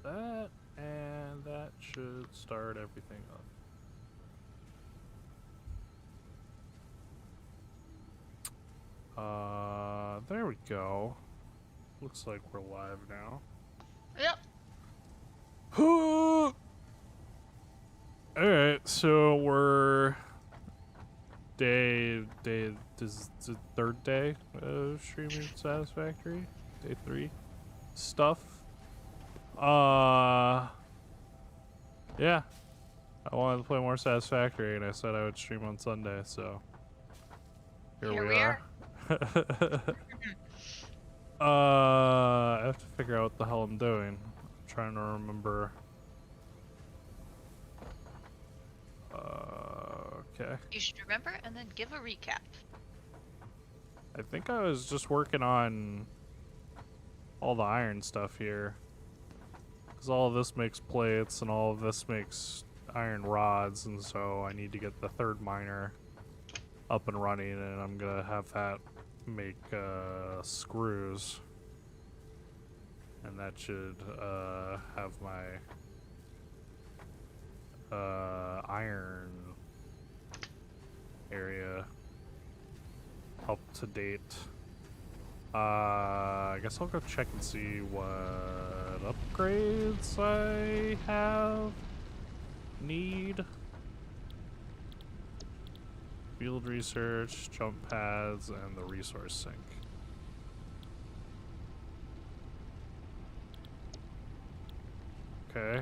that, and that should start everything up. There we go. Looks like we're live now. Yep. Alright, so we're this is the third day of streaming Satisfactory. Day 3 stuff. Yeah. I wanted to play more Satisfactory and I said I would stream on Sunday, so here we are. I have to figure out what the hell I'm doing. I'm trying to remember. Okay. You should remember and then give a recap. I think I was just working on all the iron stuff here. Because all of this makes plates and all of this makes iron rods, and so I need to get the third miner up and running, and I'm gonna have that make screws. And that should have my iron area up to date. I guess I'll go check and see what upgrades I need. Field research, jump pads, and the resource sink. Okay.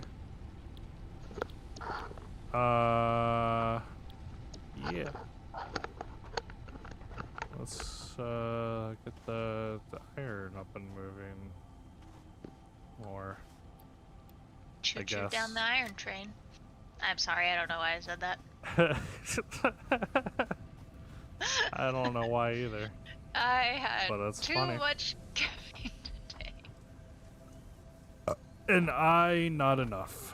Yeah. Let's get the iron up and moving more. Choo choo down the iron train. I'm sorry, I don't know why I said that. I don't know why either. I had but that's too funny. much caffeine today. And I not enough.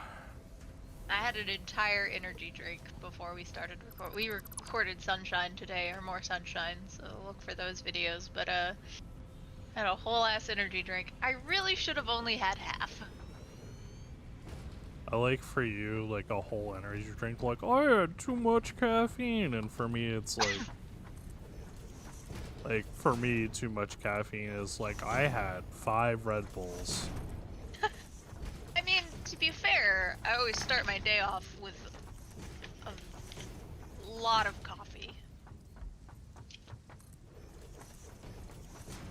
I had an entire energy drink before we started record. We recorded Sunshine today, or more Sunshine, so look for those videos. But had a whole ass energy drink. I really should have only had half. I like for you, like a whole energy drink, like, oh, I had too much caffeine, and for me it's like, for me, too much caffeine is like, I had 5 Red Bulls. I mean, to be fair, I always start my day off with a lot of coffee.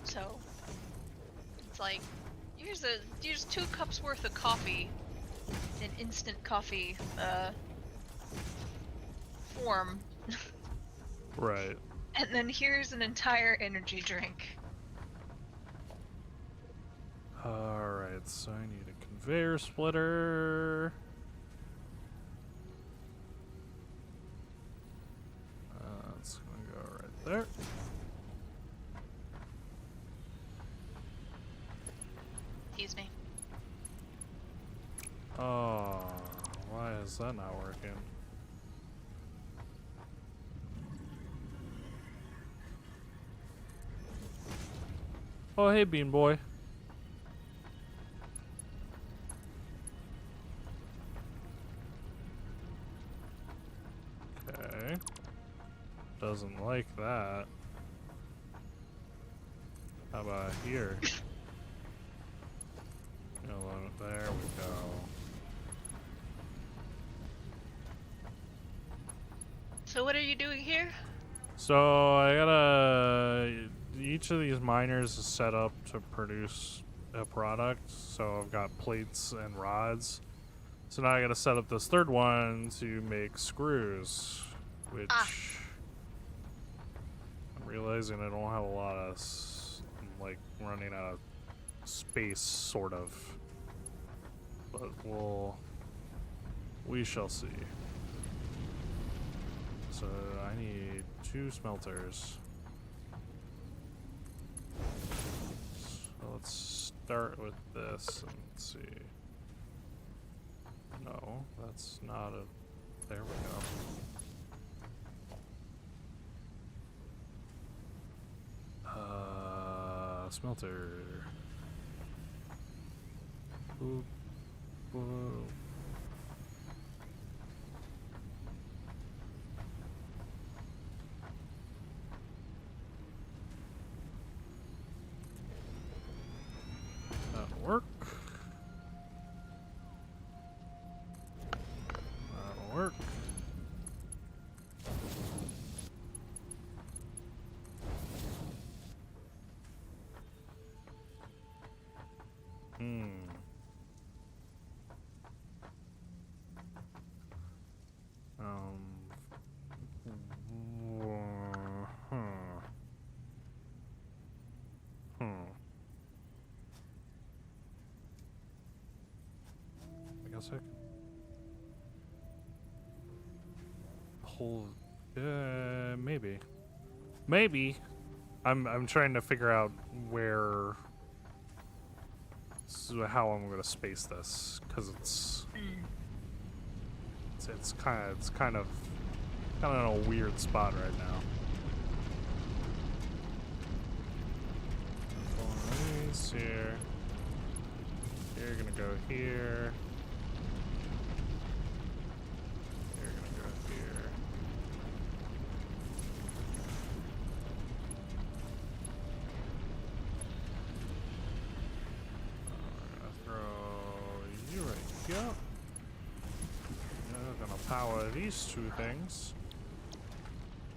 So, it's like, here's 2 cups worth of coffee in instant coffee form. Right. And then here's an entire energy drink. Alright, so I need a conveyor splitter. It's gonna go right there. Excuse me. Oh, why is that not working? Oh, hey, Bean Boy. Okay. Doesn't like that. How about here? There we go. So what are you doing here? So I gotta... Each of these miners is set up to produce a product. So I've got plates and rods. So now I gotta set up this third one to make screws. Which... I'm realizing I don't have a lot of... I'm like running out of space, sort of. But we shall see. So I need 2 smelters. So let's start with this and see. No, that's not a... There we go. Smelter. Boop. Whoa. That'll work. That'll work. Hmm. Hmm. I guess I could hold. Maybe. Maybe. I'm trying to figure out where. How I'm gonna space this, because it's kind of in a weird spot right now. These here. You're gonna go here. You're gonna go here. We're gonna throw you right here. You're gonna power these two things.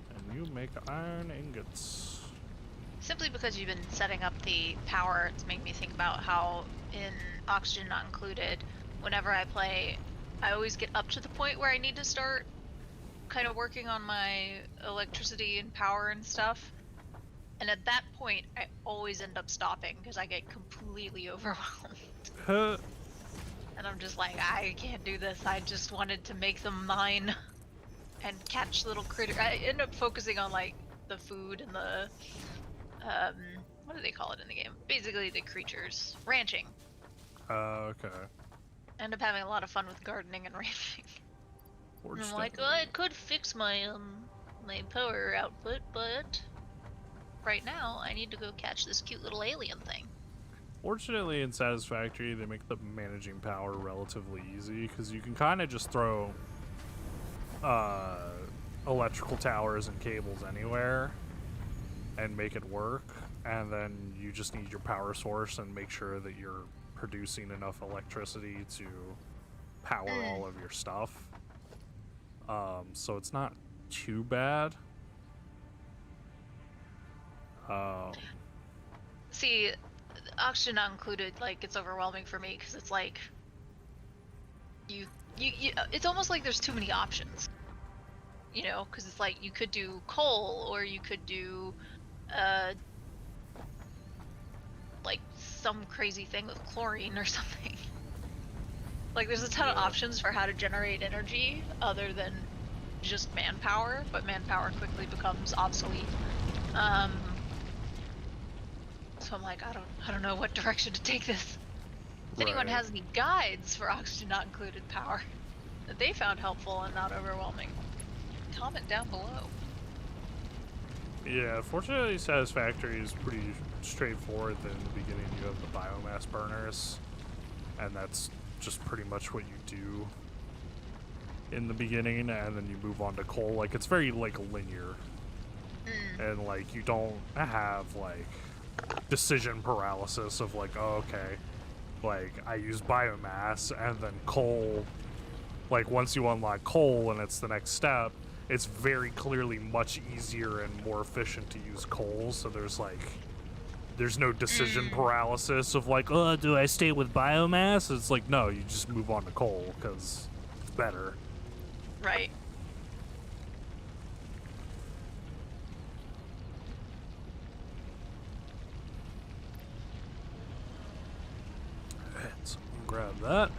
And you make iron ingots. Simply because you've been setting up the power, it's making me think about how in Oxygen Not Included, whenever I play, I always get up to the point where I need to start kind of working on my electricity and power and stuff. And at that point, I always end up stopping because I get completely overwhelmed. And I'm just like, I can't do this. I just wanted to make them mine and catch little critters. I end up focusing on like the food and the what do they call it in the game? Basically the creatures. Ranching. Okay. End up having a lot of fun with gardening and ranching. And I'm like, oh, I could fix my my power output, but right now I need to go catch this cute little alien thing. Fortunately, in Satisfactory, they make the managing power relatively easy, because you can kind of just throw electrical towers and cables anywhere and make it work, and then you just need your power source and make sure that you're producing enough electricity to power all of your stuff. So it's not too bad. See, Oxygen Not Included, like, it's overwhelming for me because it's like you it's almost like there's too many options, you know, because it's like you could do coal or you could do like some crazy thing with chlorine or something. Like there's a ton of options for how to generate energy other than just manpower, but manpower quickly becomes obsolete. So I'm like, I don't know what direction to take this. If anyone has any guides for Oxygen Not Included power that they found helpful and not overwhelming, comment down below. Yeah, fortunately Satisfactory is pretty straightforward. Then in the beginning you have the biomass burners, and that's just pretty much what you do in the beginning, and then you move on to coal. Like, it's very, like, linear. And, like, you don't have, like, decision paralysis of, like, oh, okay, like, I use biomass, and then coal, like, once you unlock coal and it's the next step, it's very clearly much easier and more efficient to use coal, so there's, like, there's no decision paralysis of, like, oh, do I stay with biomass? It's like, no, you just move on to coal, because it's better. Right. Alright, so grab that.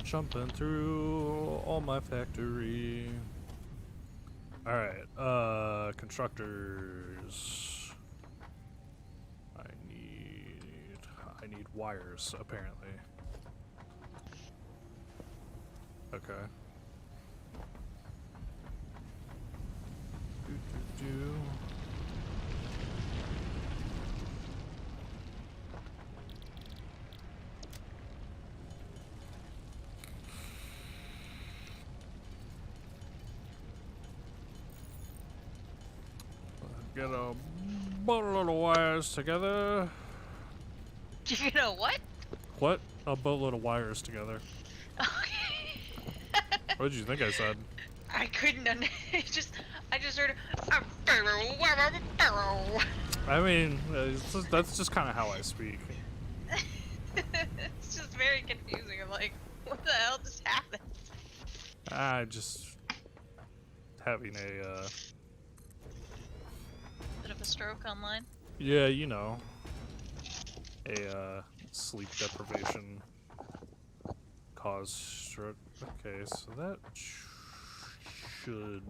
Jumping through all my factory. Alright, constructors. I need wires, apparently. Okay. get a boatload of wires together. You know what? What? A boatload of wires together. Okay. What did you think I said? I couldn't I just heard a barrel. I mean, that's just kind of how I speak. It's just very confusing. I'm like, what the hell just happened? I just having a Bit of a stroke online. yeah, you know, a sleep deprivation cause stroke. Okay, so that should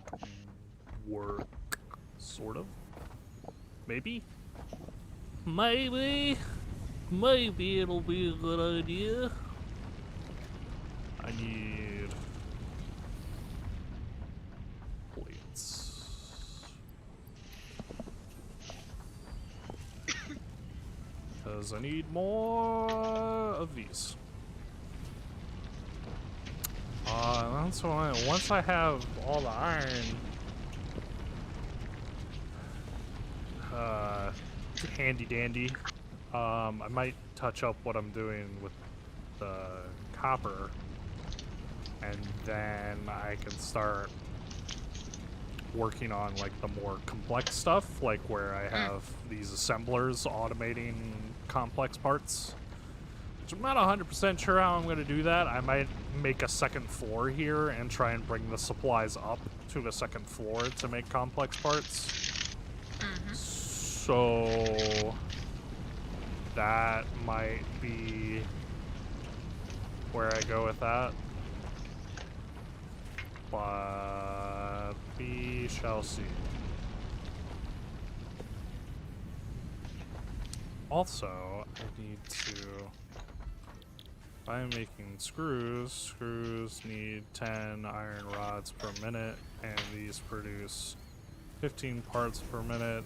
work, sort of. Maybe it'll be a good idea. I need plates. Because I need more of these. That's why once I have all the iron handy dandy, I might touch up what I'm doing with the copper, and then I can start working on like the more complex stuff, like where I have these assemblers automating complex parts. Which I'm not 100% sure how I'm going to do that. I might make a second floor here and try and bring the supplies up to the second floor to make complex parts. So that might be where I go with that. But we shall see. Also, I need to... If I'm making screws need 10 iron rods per minute, and these produce 15 parts per minute.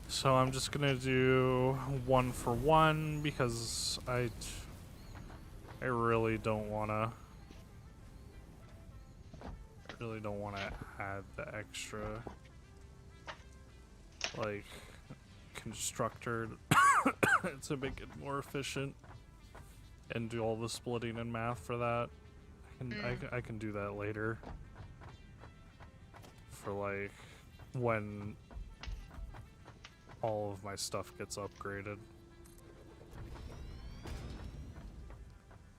So I'm just gonna do 1 for 1 because I really don't wanna add the extra like constructor to make it more efficient and do all the splitting and math for that. I can do that later for like when all of my stuff gets upgraded.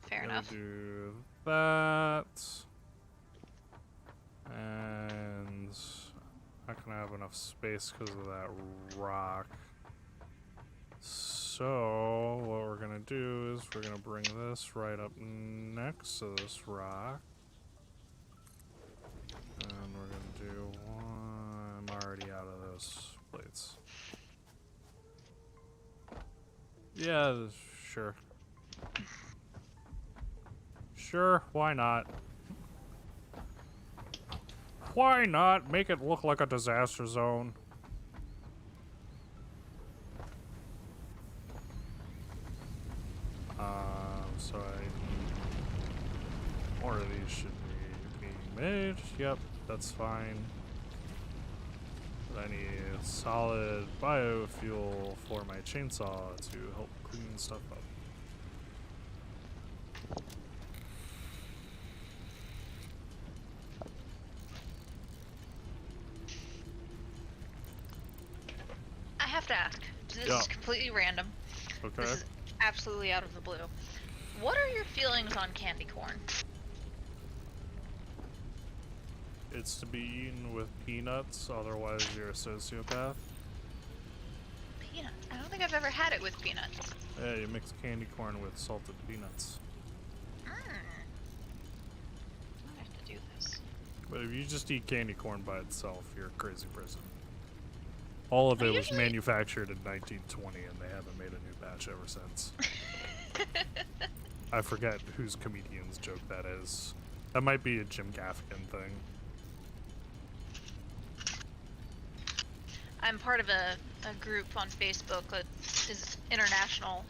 Fair enough. Do that, and not gonna have enough space because of that rock. So what we're gonna do is we're gonna bring this right up next to this rock, and we're gonna do one. I'm already out of those plates. Yeah, sure. Sure, why not? Why not make it look like a disaster zone? So I need more of these should be made. Yep, that's fine. But I need solid biofuel for my chainsaw to help clean stuff up. I have to ask. This is completely random. Okay. This is absolutely out of the blue. What are your feelings on candy corn? It's to be eaten with peanuts, otherwise you're a sociopath. Peanuts? I don't think I've ever had it with peanuts. Yeah, you mix candy corn with salted peanuts. I have to do this. But if you just eat candy corn by itself, you're a crazy person. All of it was manufactured in 1920, and they haven't made a new batch ever since. I forget whose comedian's joke that is. That might be a Jim Gaffigan thing. I'm part of a group on Facebook that is international,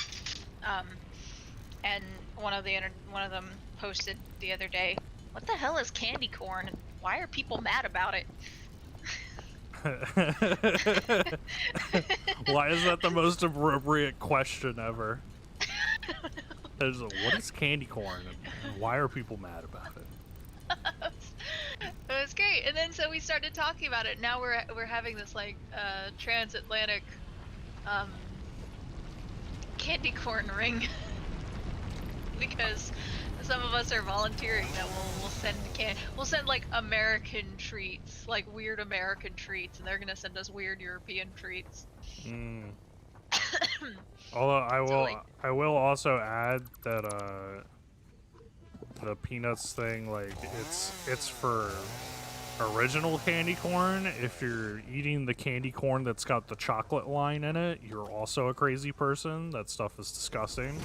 and one of them posted the other day, "What the hell is candy corn? And why are people mad about it?" Why is that the most appropriate question ever? There's a, what is candy corn and why are people mad about it? It was great. And then so we started talking about it. Now we're having this like transatlantic candy corn ring because some of us are volunteering that we'll send like American treats, like weird American treats, and they're gonna send us weird European treats. Mm. Although I will also add that the peanuts thing, like it's for original candy corn. If you're eating the candy corn that's got the chocolate line in it, you're also a crazy person. That stuff is disgusting.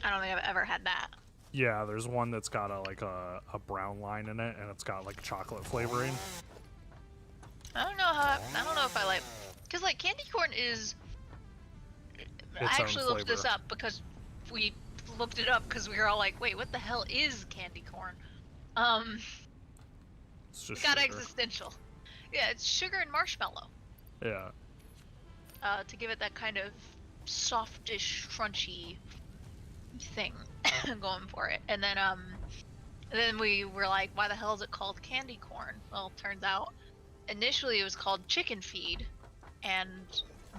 I don't think I've ever had that. Yeah, there's one that's got a brown line in it, and it's got like chocolate flavoring. I don't know if I like, because like candy corn is. I actually looked this up because we looked it up because we were all like, wait, what the hell is candy corn? It's just it got sugar. Existential. Yeah, it's sugar and marshmallow. Yeah. To give it that kind of softish, crunchy thing going for it. And then we were like, why the hell is it called candy corn? Well, turns out initially it was called chicken feed, and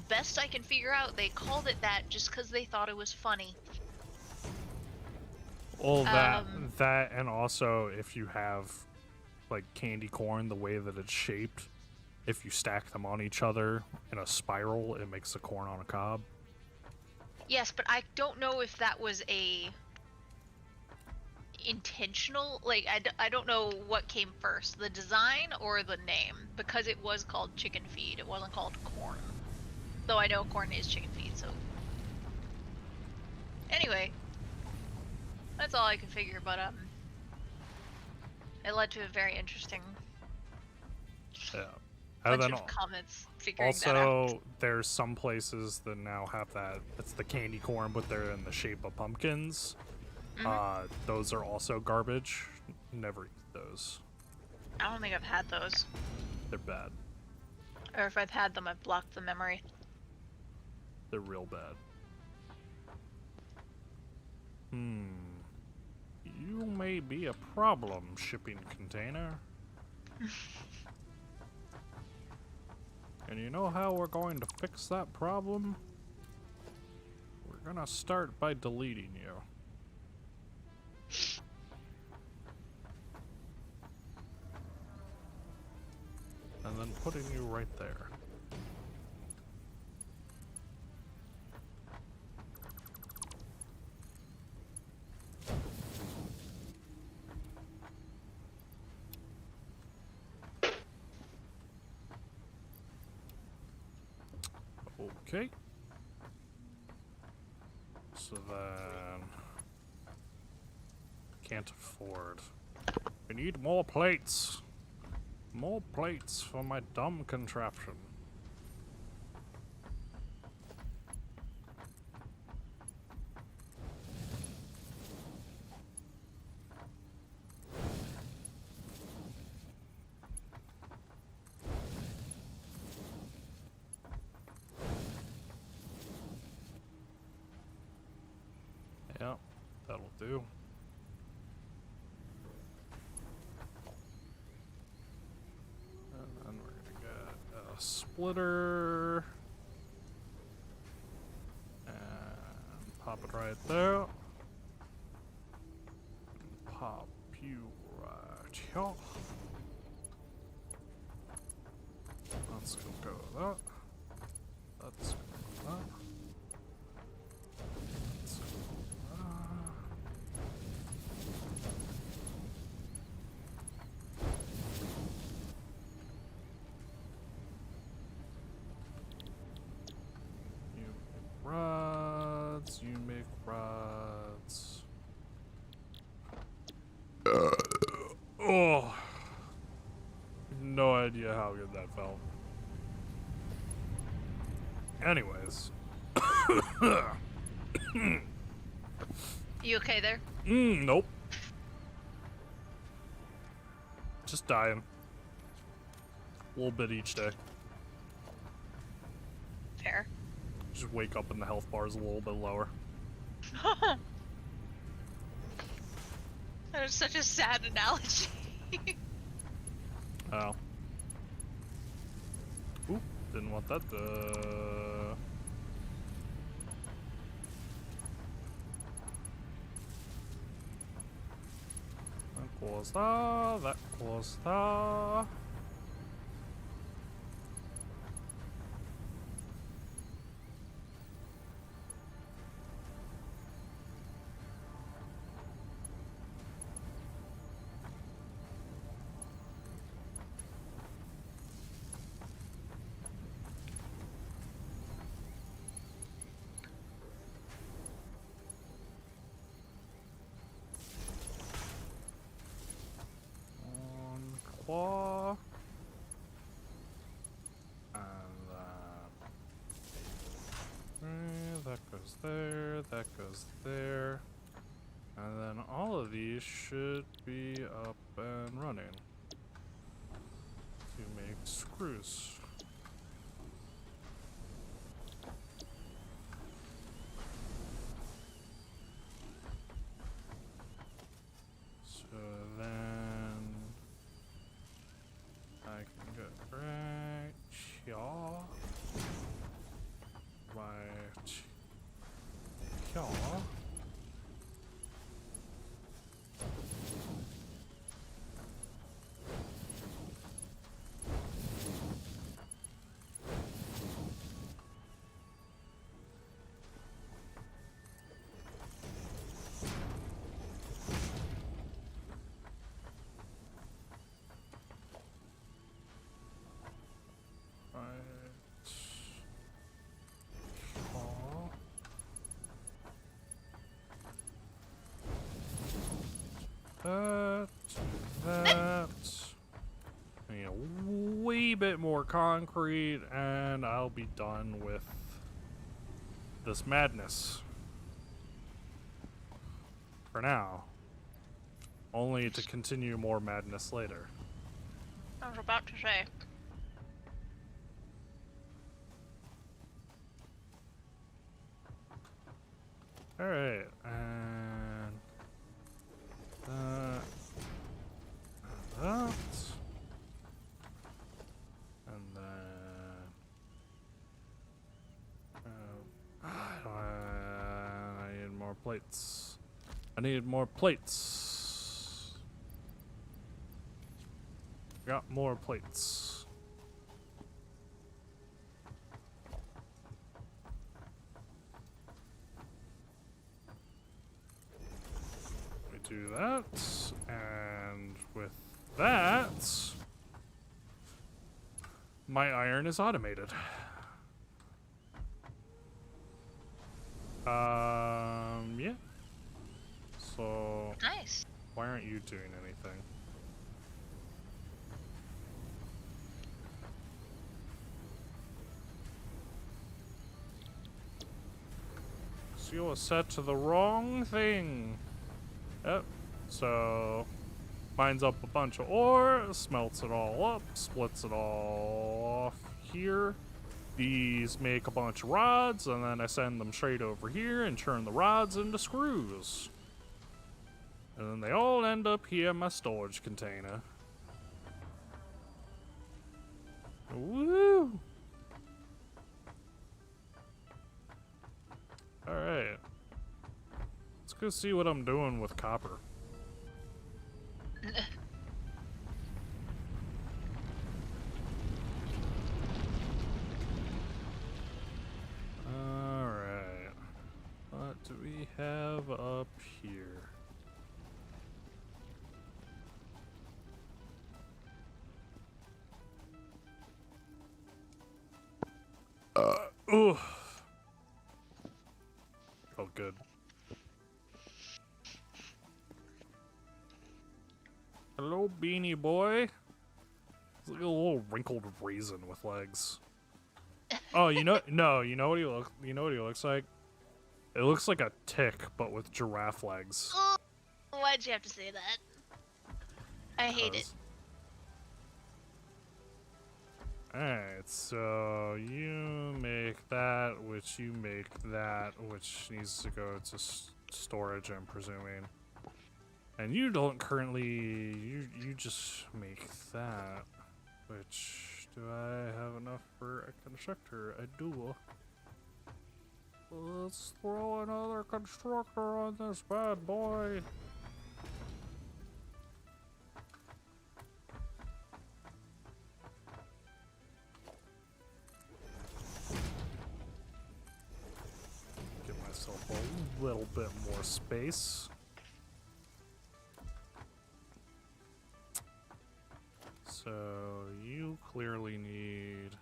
best I can figure out, they called it that just because they thought it was funny. Well, that and also if you have like candy corn, the way that it's shaped, if you stack them on each other in a spiral, it makes a corn on a cob. Yes, but I don't know if that was a intentional, like I don't know what came first, the design or the name, because it was called chicken feed. It wasn't called corn. Though I know corn is chicken feed, so anyway, that's all I could figure, but it led to a very interesting bunch of comments figuring that out. Also, there's some places that now have that. It's the candy corn, but they're in the shape of pumpkins. Mm-hmm. Those are also garbage. Never eat those. I don't think I've had those. They're bad. Or if I've had them, I've blocked the memory. They're real bad. You may be a problem, shipping container. And you know how we're going to fix that problem? We're gonna start by deleting you. And then putting you right there. Okay. So then... Can't afford. We need more plates. More plates for my dumb contraption. Yeah, that'll do. And then we're gonna get a splitter. And pop it right there. Pop you right here. That's gonna go with that. That's gonna go with that. You make rods. Oh, no idea how good that felt. Anyways. You okay there? Nope. Just dying. A little bit each day. Fair. Just wake up and the health bar is a little bit lower. That was such a sad analogy. Oh. Oop, didn't want that to... That goes there, that goes there. Claw. And that goes there, that goes there. And then all of these should be up and running to make screws. So then I can get right here, right here. That, that. I need a wee bit more concrete, and I'll be done with this madness. For now. Only to continue more madness later. I was about to say. Alright, and that. And then I need more plates. I need more plates. Got more plates. We do that, and with that, my iron is automated. Yeah. So Nice. why aren't you doing anything? So you were set to the wrong thing. Yep. So mines up a bunch of ore, smelts it all up, splits it all off here. These make a bunch of rods, and then I send them straight over here and turn the rods into screws. And then they all end up here in my storage container. Woo! Alright. Let's go see what I'm doing with copper. Alright. What do we have up here? Ooh. Felt good. Hello, beanie boy. It's like a little wrinkled raisin with legs. Oh, you know, no, you know what you know what he looks like? It looks like a tick, but with giraffe legs. Oh, why'd you have to say that? I hate it. Alright, so you make that, which you make that, which needs to go to storage, I'm presuming. And you don't currently, you just make that, which, do I have enough for a constructor? I do. Let's throw another constructor on this bad boy. Give myself a little bit more space. So you clearly need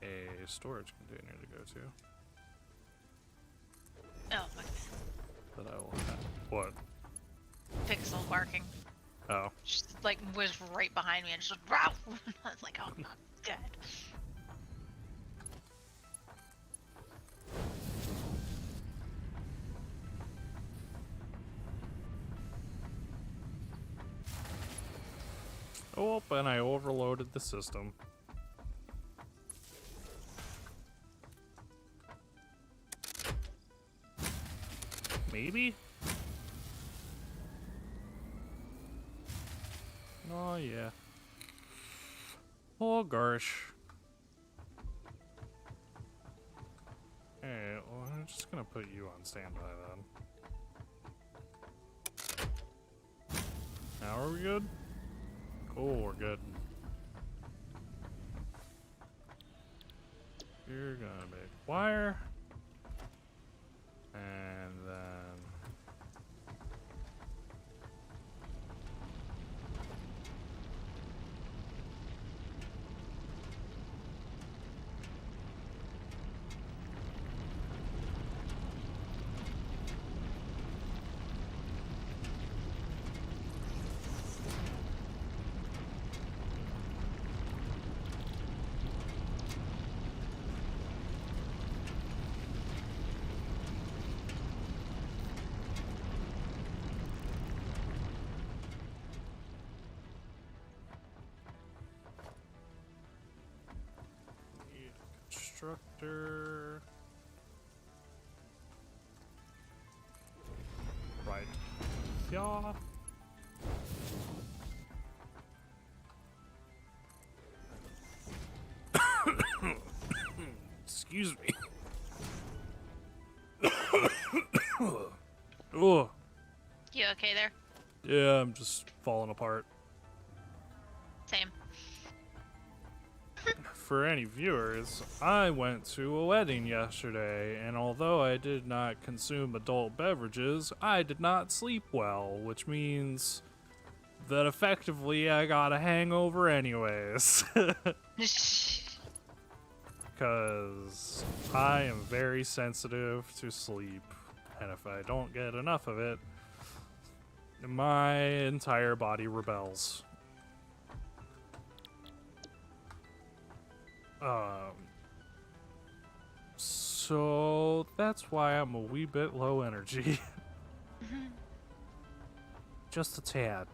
a storage container to go to. Oh, my That I will have. What? pixel barking. Oh. Just like was right behind me and just wow. I was like, oh, I'm dead. Oh, and I overloaded the system. Maybe? Oh, yeah. Oh, gosh. Alright, well, I'm just gonna put you on standby then. Now are we good? Cool, we're good. You're gonna make wire. And then... need a constructor. Right. Yeah. Excuse me. Oh, You okay there? yeah, I'm just falling apart. Same. For any viewers, I went to a wedding yesterday, and although I did not consume adult beverages, I did not sleep well, which means that effectively I got a hangover anyways. Because I am very sensitive to sleep, and if I don't get enough of it, my entire body rebels. So that's why I'm a wee bit low energy. Just a tad.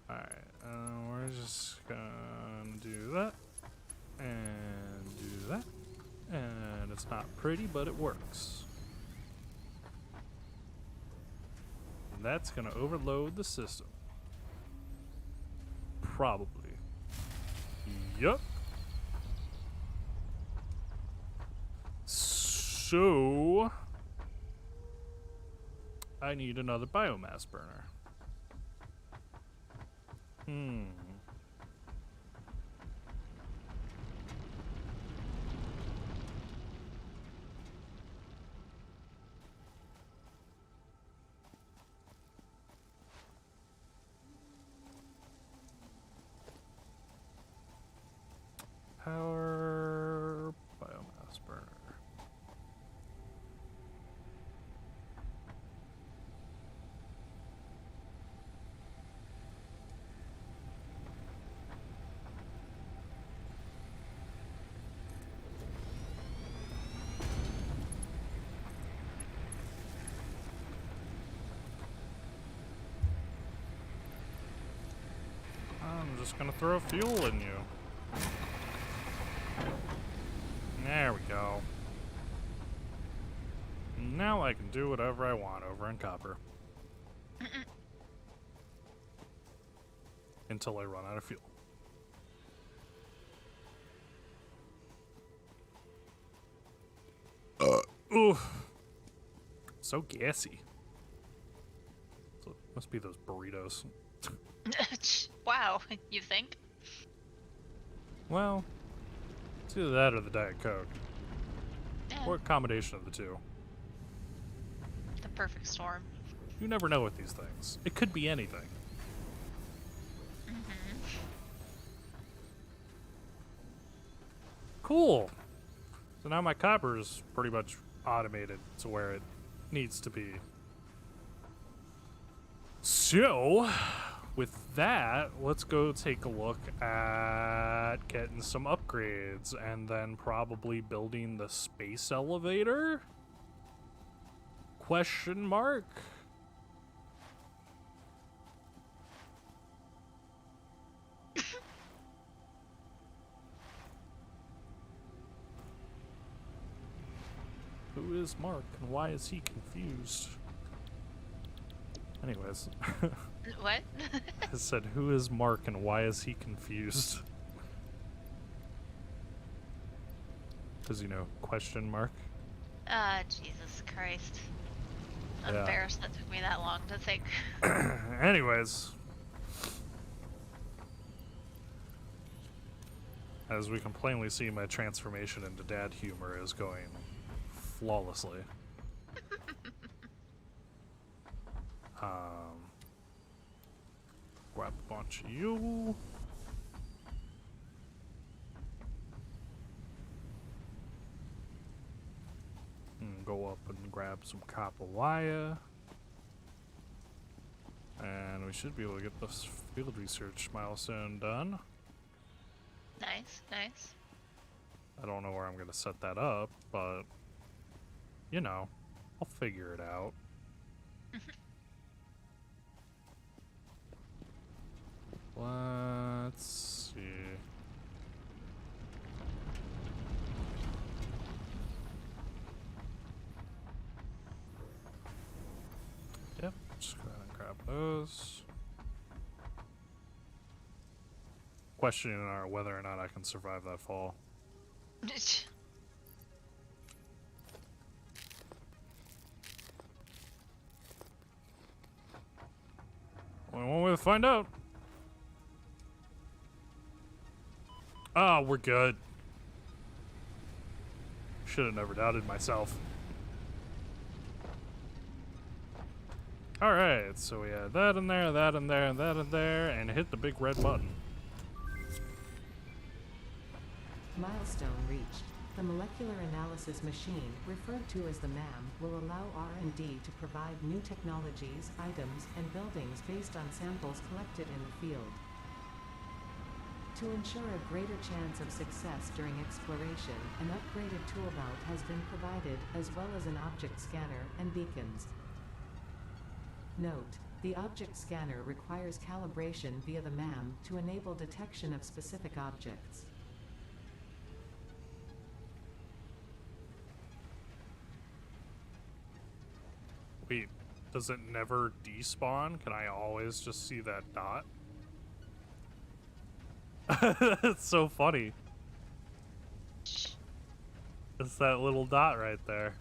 Alright, we're just gonna do that, and do that, and it's not pretty, but it works. And that's gonna overload the system. Probably. Yup. So I need another biomass burner. Power biomass burner. just gonna throw fuel in you. There we go. Now I can do whatever I want over in copper. Until I run out of fuel. Ooh. So gassy. So, must be those burritos. Wow, you think? Well, it's either that or the Diet Coke. Yeah, Or a combination of the two. the perfect storm. You never know with these things. It could be anything. Cool. So now my copper is pretty much automated to where it needs to be. So, with that, let's go take a look at getting some upgrades and then probably building the space elevator? Question mark? Who is Mark and why is he confused? Anyways. What? I said, who is Mark and why is he confused? Because, you know, question mark. Jesus Christ. I'm Yeah. embarrassed that took me that long to think. Anyways. As we can plainly see, my transformation into dad humor is going flawlessly. Grab a bunch of you. And go up and grab some copper wire. And we should be able to get this field research milestone done. Nice, nice. I don't know where I'm going to set that up, but, you know, I'll figure it out. Let's see. Yep, just go ahead and grab those. Questioning whether or not I can survive that fall. Only one way to find out. Oh, we're good. Should have never doubted myself. Alright, so we had that in there, that in there, and that in there, and hit the big red button. Milestone reached. The molecular analysis machine, referred to as the MAM, will allow R&D to provide new technologies, items, and buildings based on samples collected in the field. To ensure a greater chance of success during exploration, an upgraded tool belt has been provided, as well as an object scanner and beacons. Note: the object scanner requires calibration via the MAM to enable detection of specific objects. Wait, does it never despawn? Can I always just see that dot? It's so funny. It's that little dot right there.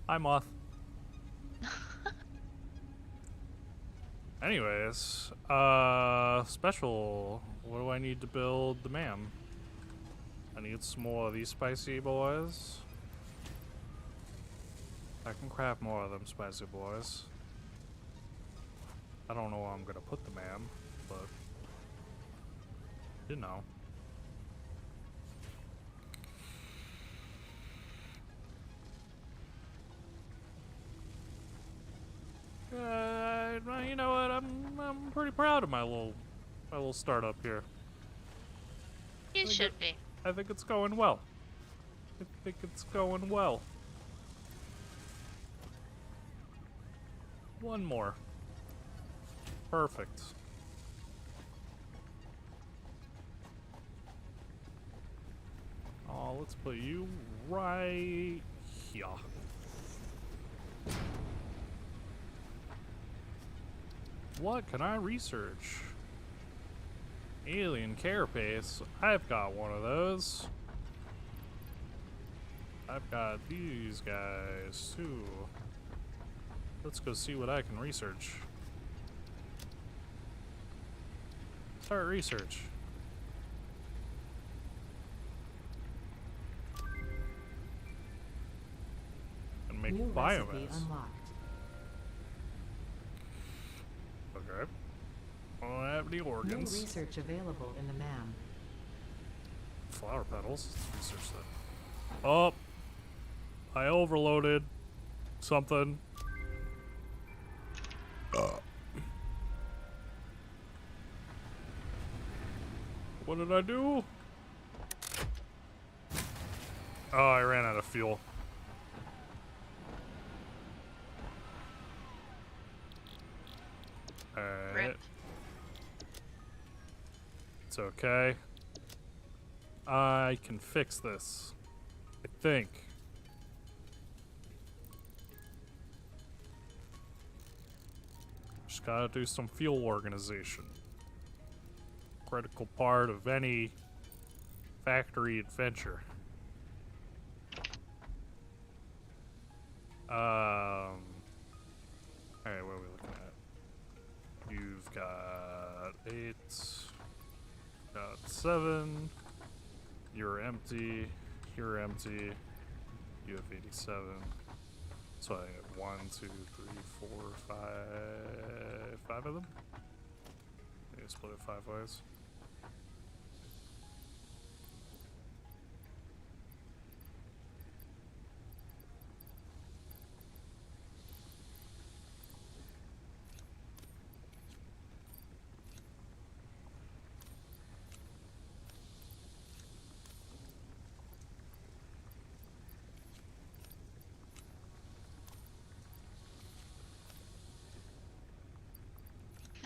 Hi, Moth. Anyways, special. What do I need to build the MAM? I need some more of these spicy boys. I can craft more of them spicy boys. I don't know where I'm gonna put the MAM, but you know. You know what? I'm pretty proud of my little startup here. You should be. I think it's going well. I think it's going well. One more. Perfect. let's put you right here. What can I research? Alien carapace. I've got one of those. I've got these guys too. Let's go see what I can research. Start research. And make New biomass. recipe unlocked. Okay. I don't have any New organs. research available in the MAM. Flower petals. Let's research that. Oh, I overloaded something. What did I do? Oh, I ran out of fuel. Alright. Rip. It's okay. I can fix this. I think. Just gotta do some fuel organization. Critical part of any factory adventure. Alright, what are we looking at? You've got 8, got 7, you're empty, you're empty, you have 87. So I have 1, 2, 3, 4, 5 of them? Maybe split it 5 ways.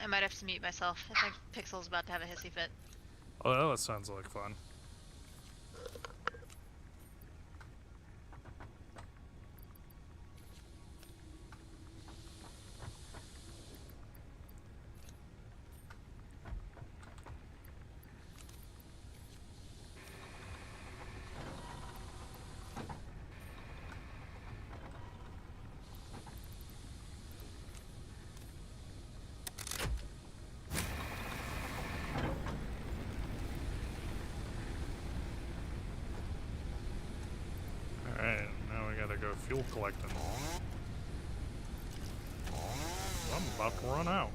I might have to mute myself. I think Pixel's about to have a hissy fit. Oh, that sounds like fun. Alright, now we gotta go fuel collecting. I'm about to run out.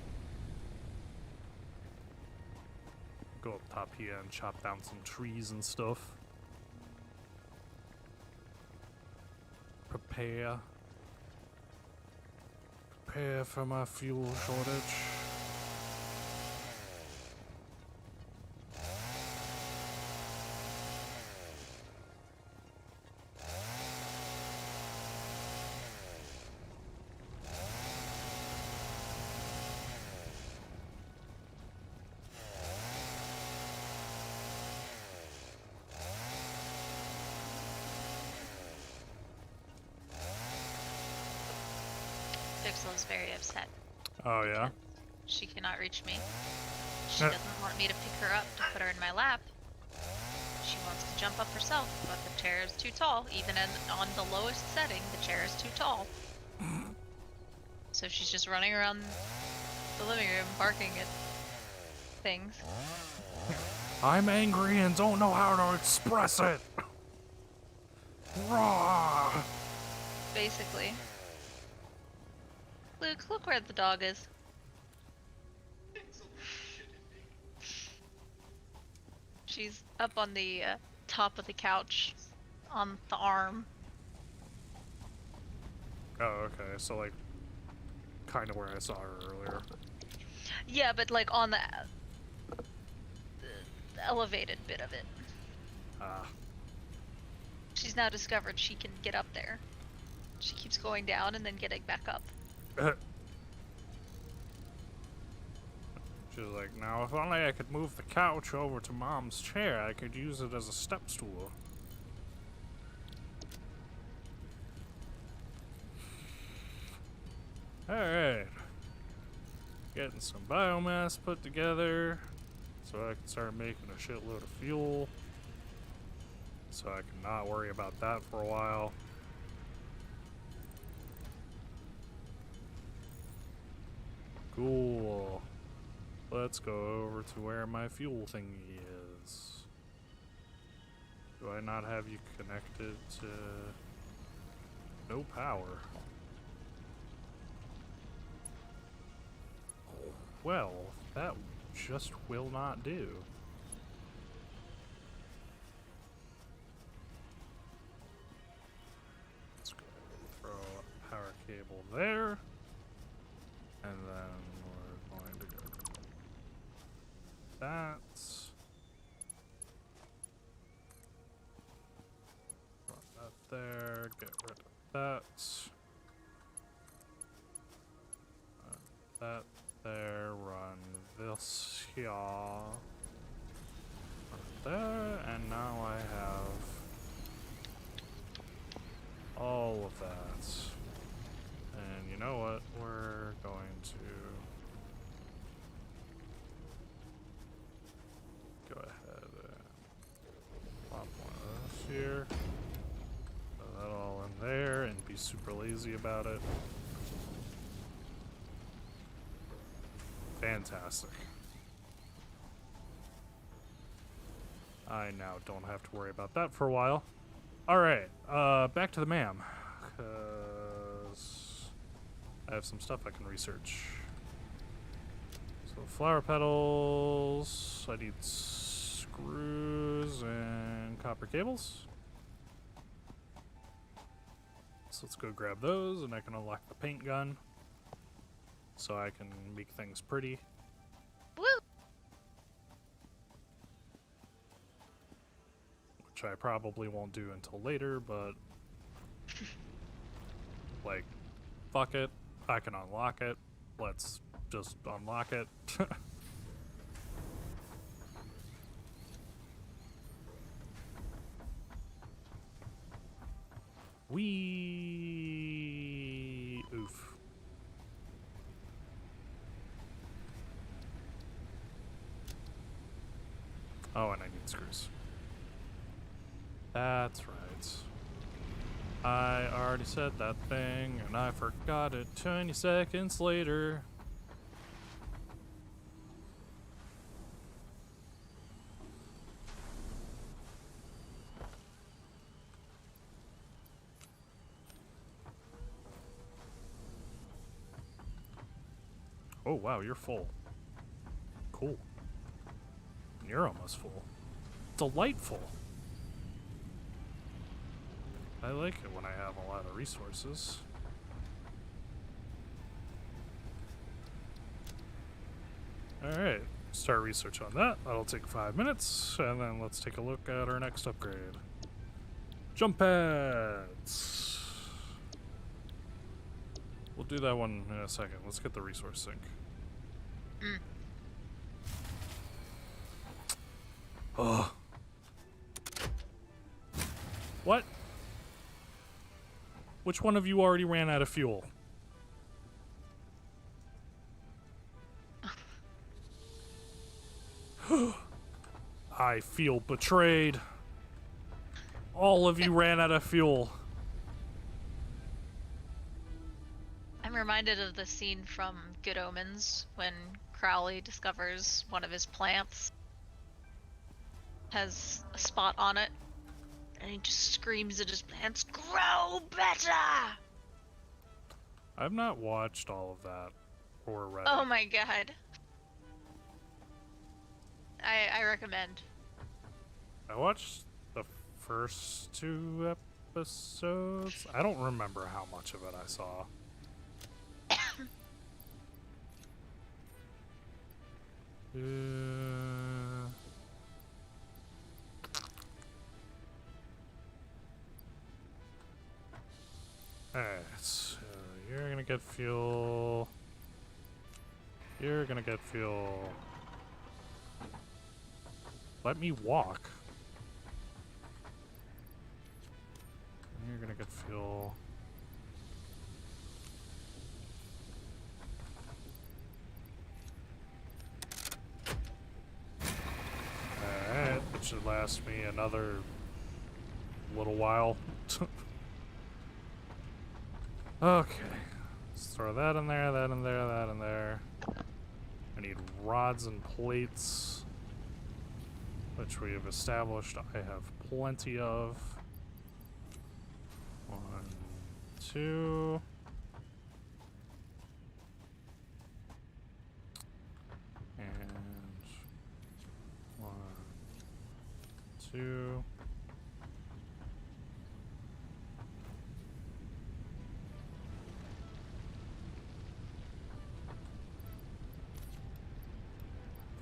Go up top here and chop down some trees and stuff. Prepare. Prepare for my fuel shortage. Pixel is very upset. Oh yeah? She cannot reach me. She Uh. doesn't want me to pick her up to put her in my lap. She wants to jump up herself, but the chair is too tall. Even on the lowest setting, the chair is too tall. So she's just running around the living room, barking at things. I'm angry and don't know how to express it. Raw. Basically. Luke, look where the dog is. She's up on the top of the couch, on the arm. Oh, okay. So like, kind of where I saw her earlier. Yeah, but like on the elevated bit of it. Ah. She's now discovered she can get up there. She keeps going down and then getting back up. She's like, now if only I could move the couch over to Mom's chair, I could use it as a step stool. Alright. Getting some biomass put together so I can start making a shitload of fuel. So I can not worry about that for a while. Cool. Let's go over to where my fuel thingy is. Do I not have you connected to... No power. Well, that just will not do. Let's go throw a power cable there. And then we're going to go that. Run that there, get rid of that. That there, run this here. Run it there, and now I have all of that. And you know what? We're going to go ahead and pop one of those here. Put that all in there and be super lazy about it. Fantastic. I now don't have to worry about that for a while. Alright, back to the ma'am. 'Cause I have some stuff I can research. So flower petals, I need screws and copper cables. So let's go grab those and I can unlock the paint gun. So I can make things pretty. Woo! Which I probably won't do until later, but like, fuck it. I can unlock it. Let's just unlock it. Wee oof. Oh, and I need screws. That's right. I already said that thing, and I forgot it 20 seconds later. Oh, wow, you're full. Cool. You're almost full. Delightful. I like it when I have a lot of resources. Alright, start research on that. That'll take 5 minutes, and then let's take a look at our next upgrade. Jump pads! We'll do that one in a second. Let's get the resource sink. Ugh. What? Which one of you already ran out of fuel? I feel betrayed. All of you ran out of fuel. I'm reminded of the scene from Good Omens when Crowley discovers one of his plants has a spot on it, and he just screams at his plants, "Grow better!" I've not watched all of that or read Oh it. my god. I recommend. I watched the first 2 episodes. I don't remember how much of it I saw. Alright, so you're gonna get fuel. You're gonna get fuel. Let me walk. You're gonna get fuel. should last me another little while. Okay. Let's throw that in there, that in there, that in there. I need rods and plates, which we have established I have plenty of. 1, 2. And 1, 2.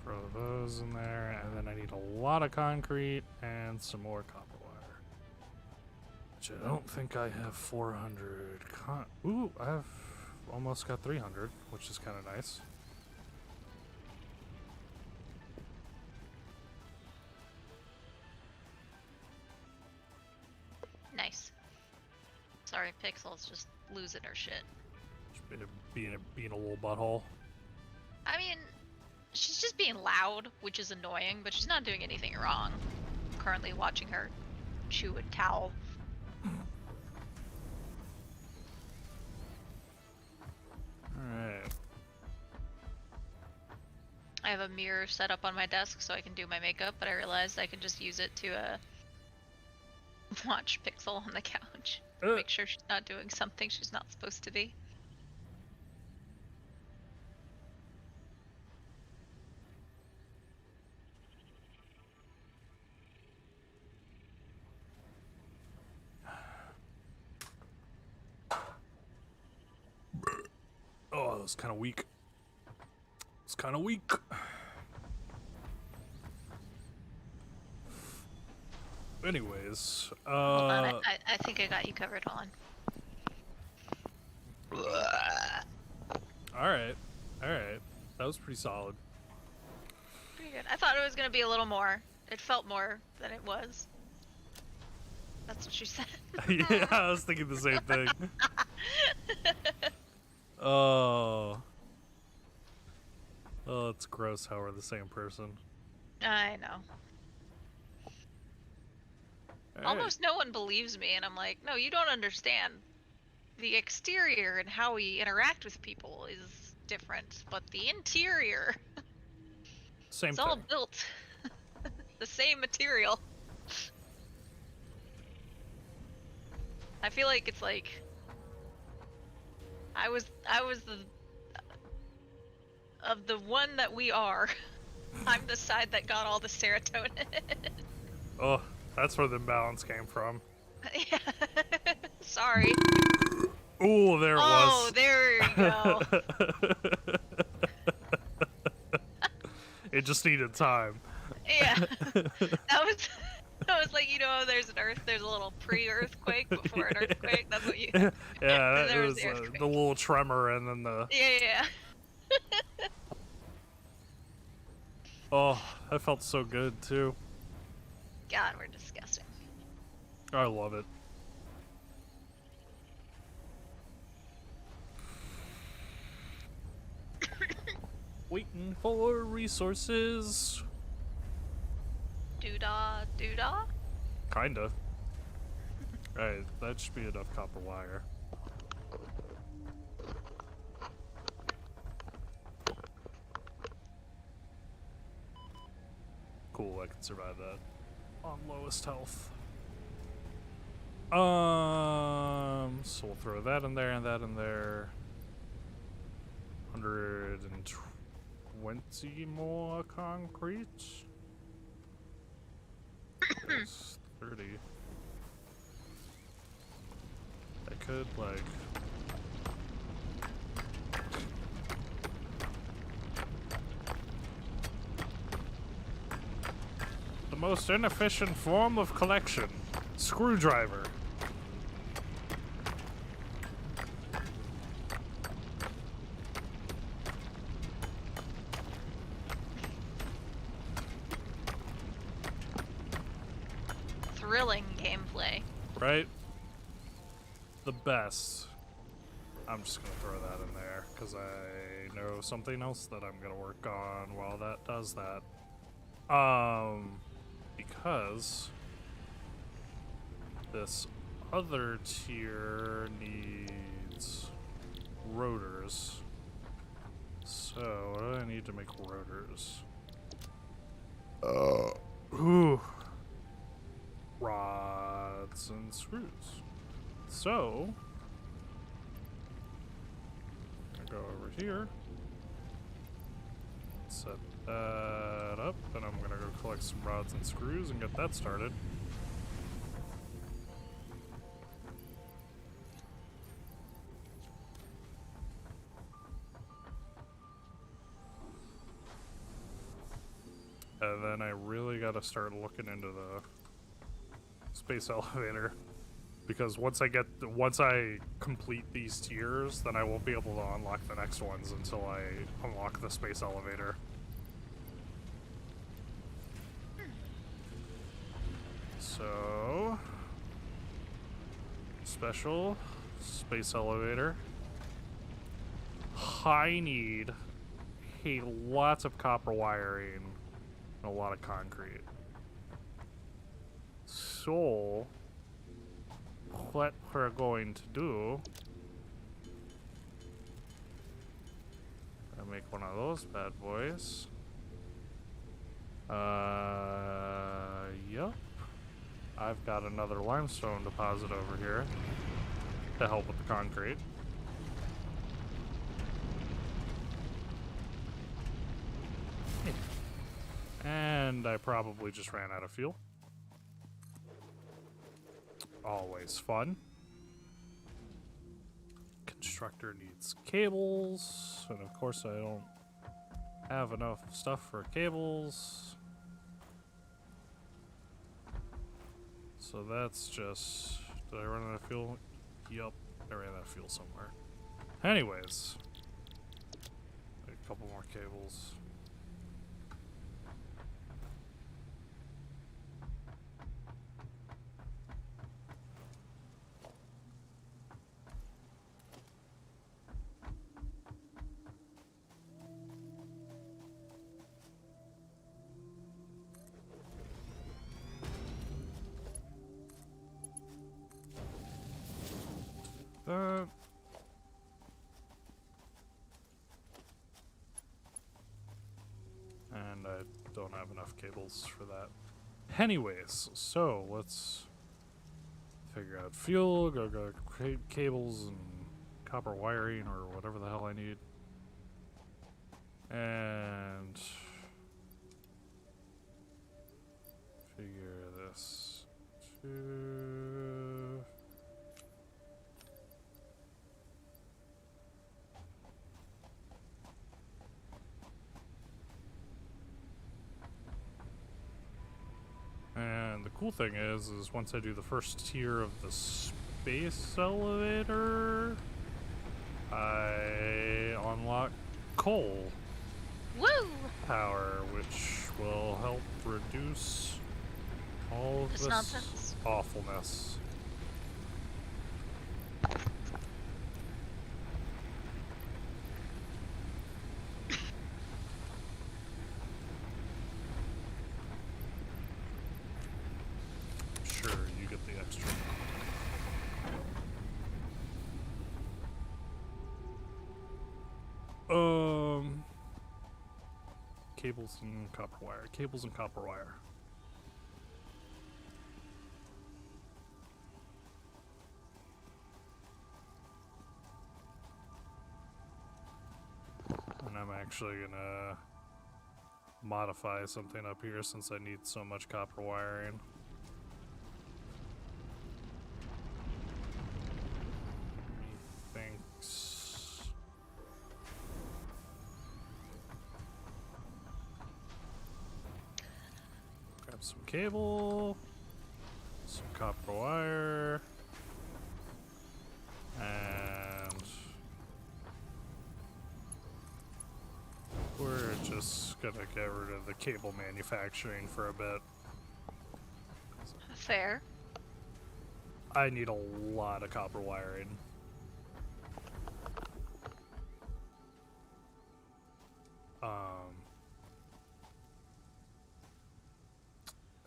Throw those in there, and then I need a lot of concrete and some more copper wire. Which I don't think I have 400 Ooh, I have almost got 300, which is kind of nice. Nice. Sorry, Pixel's just losing her shit. Just being a little butthole. I mean, she's just being loud, which is annoying, but she's not doing anything wrong. I'm currently watching her chew a towel. Alright. I have a mirror set up on my desk so I can do my makeup, but I realized I could just use it to watch Pixel on the couch. Make sure she's not doing something she's not supposed to be. Oh, that was kind of weak. It's kind of weak. Anyways, Hold on, I think I got you covered. Hold on. Alright. Alright. That was pretty solid. Pretty good. I thought it was gonna be a little more. It felt more than it was. That's what she said. Yeah, I was thinking the same thing. Oh. Oh, it's gross how we're the same person. I know. All right. Almost no one believes me, and I'm like, no, you don't understand. The exterior and how we interact with people is different, but the interior, Same it's thing. all built the same material. I feel like it's like I was the of the one that we are. I'm the side that got all the serotonin. Oh, that's where the balance came from. Yeah. Sorry. Ooh, there it Oh, was. there you go. It just needed time. Yeah. That was like, you know, there's a little pre-earthquake before an earthquake. That's what you. Yeah, There it was was the earthquake. the little tremor and then the... Yeah. Oh, that felt so good, too. God, we're disgusting. I love it. Waiting for resources. Doodah, doodah. Kinda. Alright, that should be enough copper wire. Cool, I can survive that. On lowest health. So we'll throw that in there and that in there. 120 more concrete. There's 30. I could, like... The most inefficient form of collection. Screwdriver. Thrilling gameplay. Right? The best. I'm just gonna throw that in there, because I know something else that I'm gonna work on while that does that. Because because this other tier needs rotors. So, what do I need to make rotors? Ooh. Rods and screws. So, I go over here, set that up, and I'm gonna go collect some rods and screws and get that started. And then I really gotta start looking into the space elevator, because once I complete these tiers, then I won't be able to unlock the next ones until I unlock the space elevator. So, special space elevator. High need, lots of copper wiring, and a lot of concrete. So, what we're going to do, I make one of those bad boys. Yep. I've got another limestone deposit over here to help with the concrete. And I probably just ran out of fuel. Always fun. Constructor needs cables, and of course I don't have enough stuff for cables. So that's just... Did I run out of fuel? Yup, I ran out of fuel somewhere. Anyways, a couple more cables. And I don't have enough cables for that. Anyways, so let's figure out fuel, go cables and copper wiring or whatever the hell I need. And figure this to... And the cool thing is once I do the first tier of the space elevator, I unlock coal Woo! power, which will help reduce all of This this nonsense. awfulness. Sure, you get the extra. Cables and copper wire. Cables and copper wire. And I'm actually gonna modify something up here since I need so much copper wiring. Methinks. Grab some cable, some copper wire, and we're just gonna get rid of the cable manufacturing for a bit. Fair. I need a lot of copper wiring.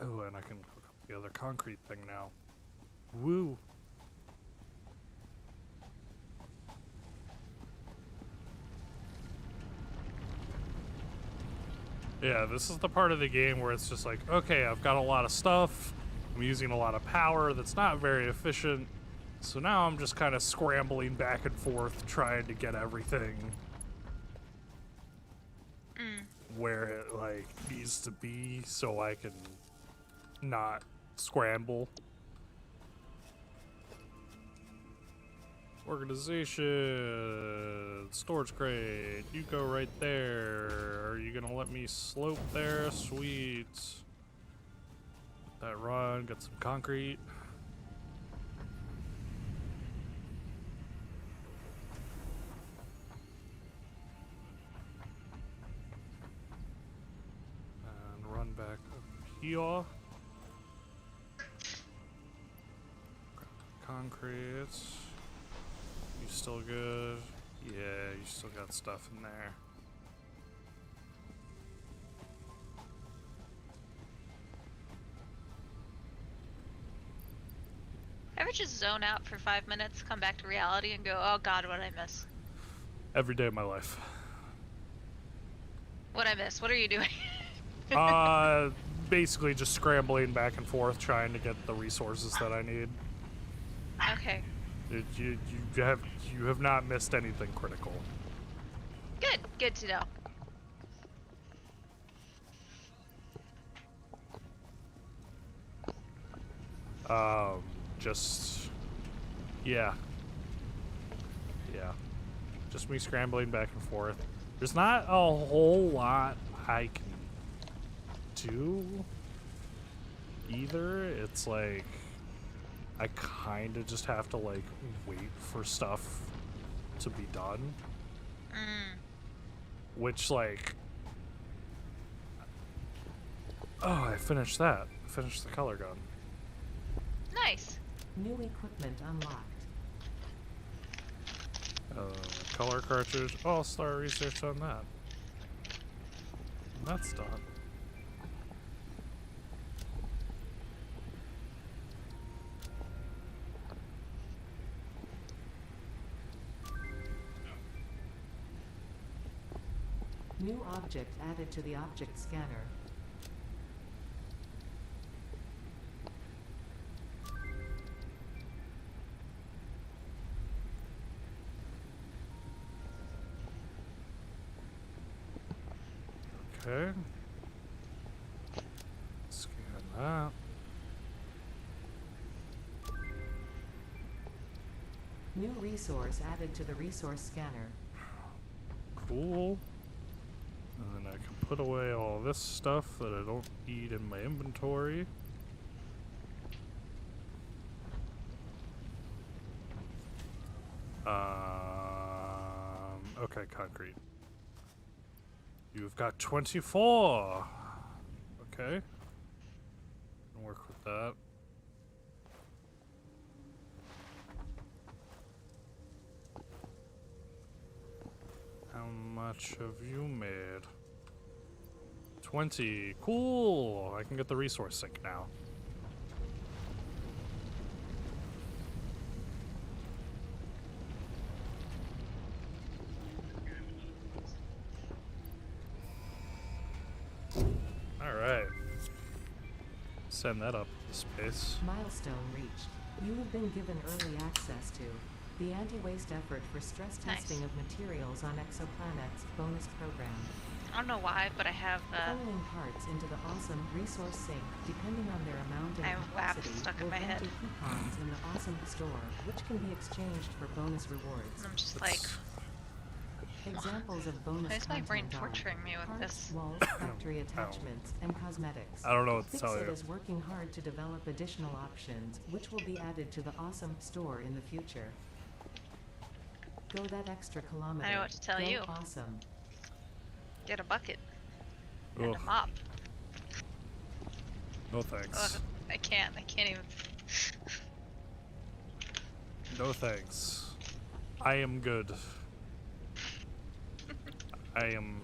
Oh, and I can hook up the other concrete thing now. Woo! Yeah, this is the part of the game where it's just like, okay, I've got a lot of stuff. I'm using a lot of power that's not very efficient. So now I'm just kind of scrambling back and forth trying to get everything where it like needs to be so I can not scramble. Organization, storage crate, you go right there. Are you gonna let me slope there? Sweet. That run, got some concrete. And run back up here. Concrete. You still good? Yeah, you still got stuff in there. Ever just zone out for 5 minutes, come back to reality, and go, oh god, what did I miss? Every day of my life. What I miss? What are you doing? Basically just scrambling back and forth trying to get the resources that I need. Okay. You have not missed anything critical. Good. Good to know. Just yeah. Just me scrambling back and forth. There's not a whole lot I can do either. It's like I kind of just have to like wait for stuff to be done. Which like oh, I finished that. I finished the color gun. Nice. New equipment unlocked. Color cartridge. Oh, I'll start research on that. And that's done. New object added to the object scanner. Okay. Scan that. New resource added to the resource scanner. Cool. And then I can put away all this stuff that I don't need in my inventory. Okay, concrete. You've got 24. Okay. Can work with that. How much have you made? 20. Cool. I can get the resource sink now. Alright. Send that up to space. Milestone reached. You have been given early access to the anti-waste effort for stress testing of materials on exoplanets bonus program. I don't know why, but I have Pulling parts into the awesome resource sink, depending on their amount and I have WAP complexity, stuck in will my grant head. you coupons in the awesome store, which can be exchanged for bonus rewards. I'm just like, Examples of bonus why is my brain content are torturing me with parts, this? walls, factory attachments, and cosmetics. I don't know what to tell Fixit you. is working hard to develop additional options, which will be added to the awesome store in the future. Go that extra kilometer. I know what to tell Go you. Awesome. Get a bucket and a Ugh. mop. No thanks. Ugh, I can't even. No thanks. I am good. I am...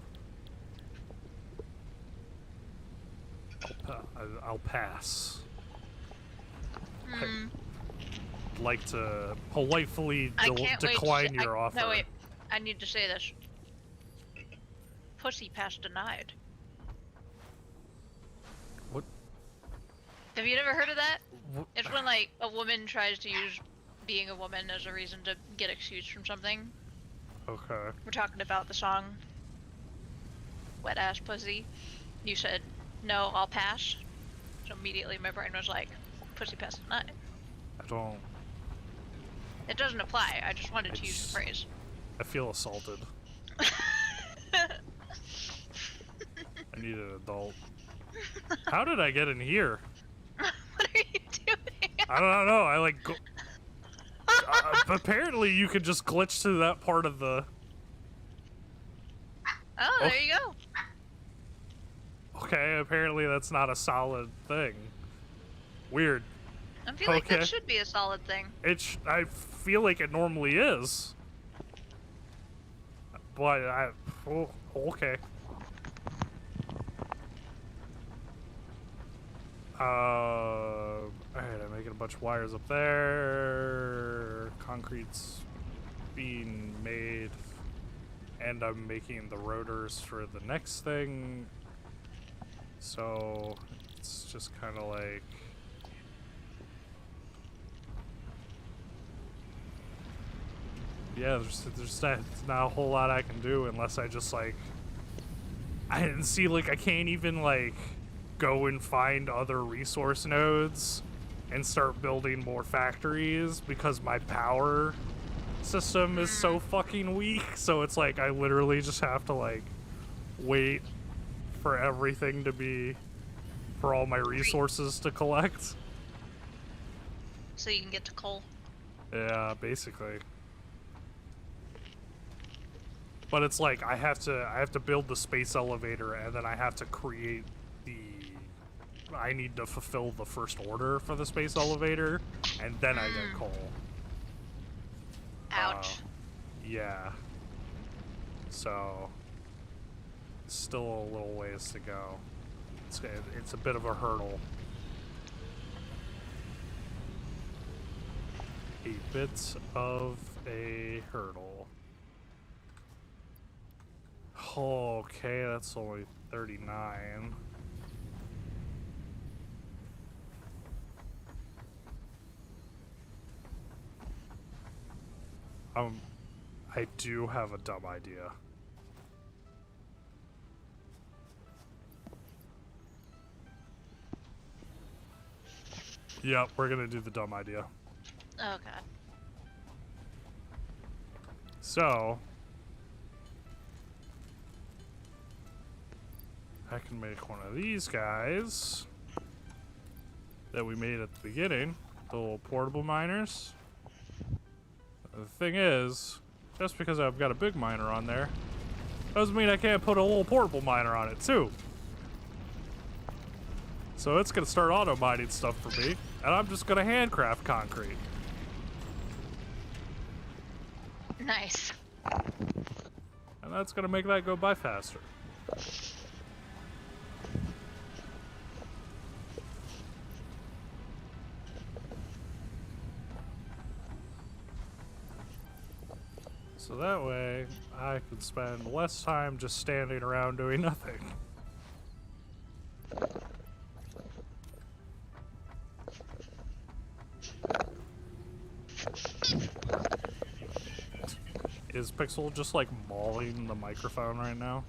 I'll pass. Hmm. I'd like to politely I can't wait to decline say- your offer. No, wait. I need to say this. Pussy pass denied. What? Have you never heard of that? What? It's when, like, a woman tries to use being a woman as a reason to get excused from something. Okay. We're talking about the song Wet Ass Pussy. You said, no, I'll pass. So immediately my brain was like, pussy pass denied. I don't. It doesn't apply, I just wanted to use the It's- phrase. I feel assaulted. I need an adult. How did I get in here? What are you doing? I don't know. I like go. Apparently, you could just glitch to that part of the. Oh, there you go. Okay, apparently that's not a solid thing. Weird. I feel like Okay. that should be a solid thing. I feel like it normally is. But oh, okay. Alright, I'm making a bunch of wires up there. Concrete's being made. And I'm making the rotors for the next thing. So it's just kind of like. Yeah, there's not a whole lot I can do unless I just like. I didn't see like I can't even like go and find other resource nodes and start building more factories because my power system is so fucking weak. So it's like I literally just have to like wait for everything to be for all my resources to collect. So you can get to coal. Yeah, basically. But it's like I have to build the space elevator and then I have to create I need to fulfill the first order for the space elevator and then I get coal. Ouch. Yeah. So still a little ways to go. It's a bit of a hurdle. A bit of a hurdle. Okay, that's only 39. I do have a dumb idea. Yep, we're gonna do the dumb idea. Oh god. So, I can make one of these guys that we made at the beginning, the little portable miners. The thing is, just because I've got a big miner on there, doesn't mean I can't put a little portable miner on it too. So it's gonna start auto mining stuff for me, and I'm just gonna handcraft concrete. Nice. And that's gonna make that go by faster. So that way, I could spend less time just standing around doing nothing. Is Pixel just like mauling the microphone right now?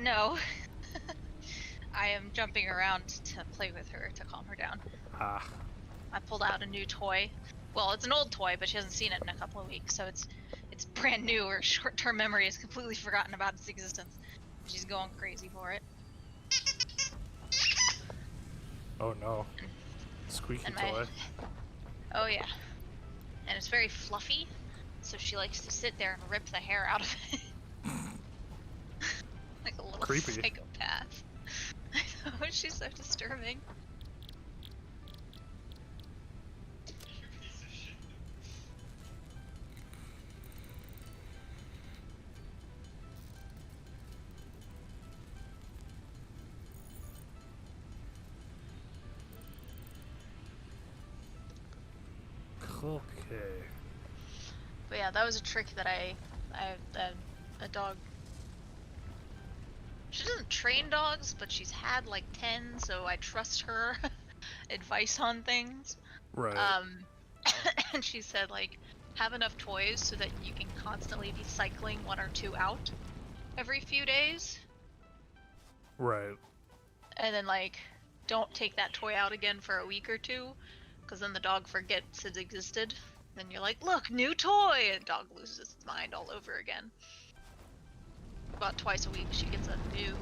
No. I am jumping around to play with her to calm her down. Ah, I pulled out a new toy. Well, it's an old toy, but she hasn't seen it in a couple of weeks, so it's brand new. Her short-term memory has completely forgotten about its existence. She's going crazy for it. oh no. Squeaky And toy. Oh yeah. And it's very fluffy, so she likes to sit there and rip the hair out of it. Like a little Creepy. psychopath. I know, she's so disturbing. Okay. But yeah, that was a trick that a dog. She doesn't train dogs, but she's had like 10, so I trust her advice on things. Right. And she said like have enough toys so that you can constantly be cycling 1 or 2 out every few days, Right. and then like don't take that toy out again for a week or 2, because then the dog forgets it existed. Then you're like, look, new toy, and dog loses its mind all over again. About twice a week she gets a new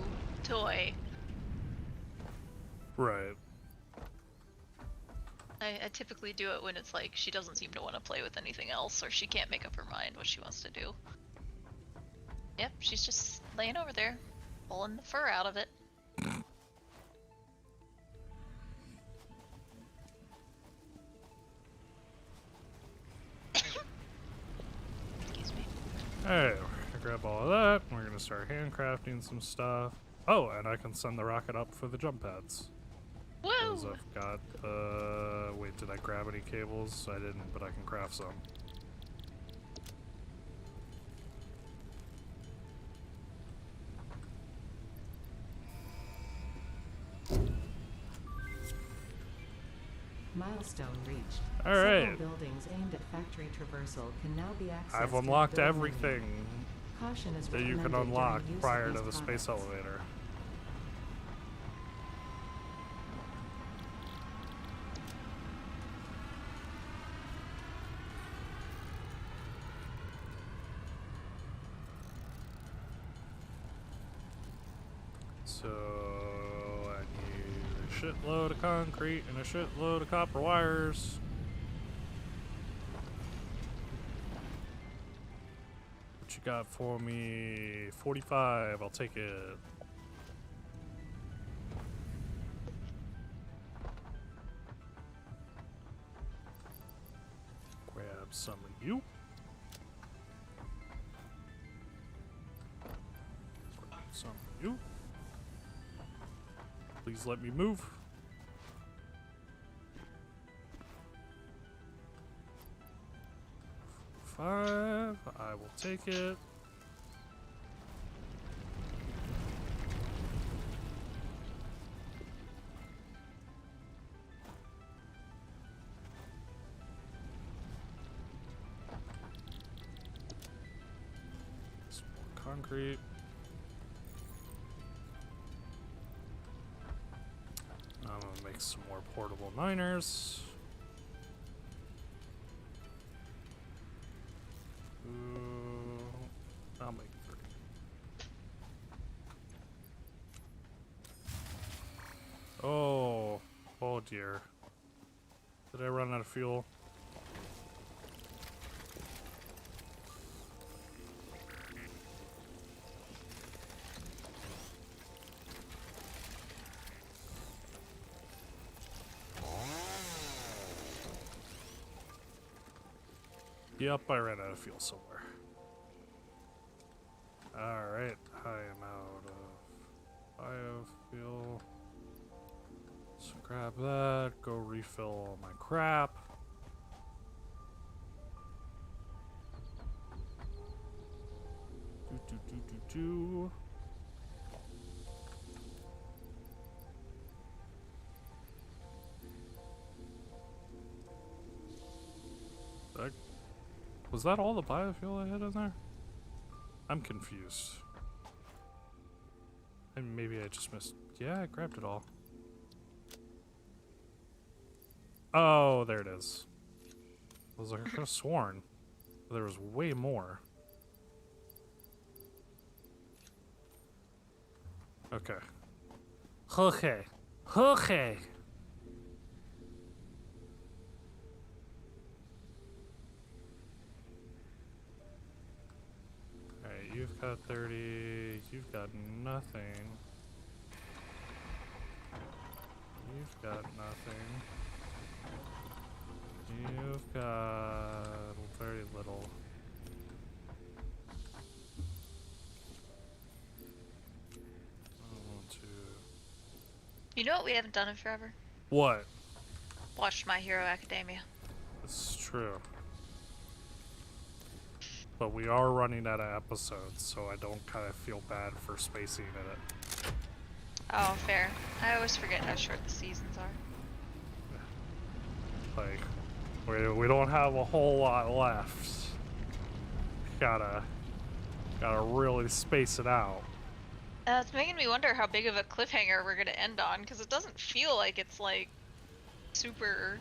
toy. Right. I typically do it when it's like she doesn't seem to want to play with anything else, or she can't make up her mind what she wants to do. Yep, she's just laying over there, pulling the fur out of it. Excuse me. Alright, I grab all of that. We're gonna start handcrafting some stuff. Oh, and I can send the rocket up for the jump pads. Because Woo! I've got, wait, did I grab any cables? I didn't, but I can craft some. Milestone reached. All Several right. buildings aimed at factory traversal can now be accessed. I've in the unlocked building everything menu. Caution is that you can recommended unlock during use prior of to the these space products. elevator. So I need a shitload of concrete and a shitload of copper wires. What you got for me? 45, I'll take it. Grab some of you. Grab some of you. Please let me move. Five, I will take it. Some more concrete. I'm gonna make some more portable miners. Ooh, I'll make 3. Oh, oh dear. Did I run out of fuel? Yep, I ran out of fuel somewhere. Alright, I am out of biofuel. So grab that, go refill all my crap. Do. Was that all the biofuel I had in there? I'm confused. And maybe I just missed. Yeah, I grabbed it all. Oh, there it is. I was like, I could have sworn there was way more. Okay. Okay. Okay. Alright, you've got 30. You've got nothing. You've got nothing. You've got very little. I want to. You know what we haven't done in forever? What? Watched My Hero Academia. It's true. But we are running out of episodes, so I don't kind of feel bad for spacing it. Oh, fair. I always forget how short the seasons are. Like, we don't have a whole lot left. Gotta really space it out. It's making me wonder how big of a cliffhanger we're gonna end on, because it doesn't feel like it's like super.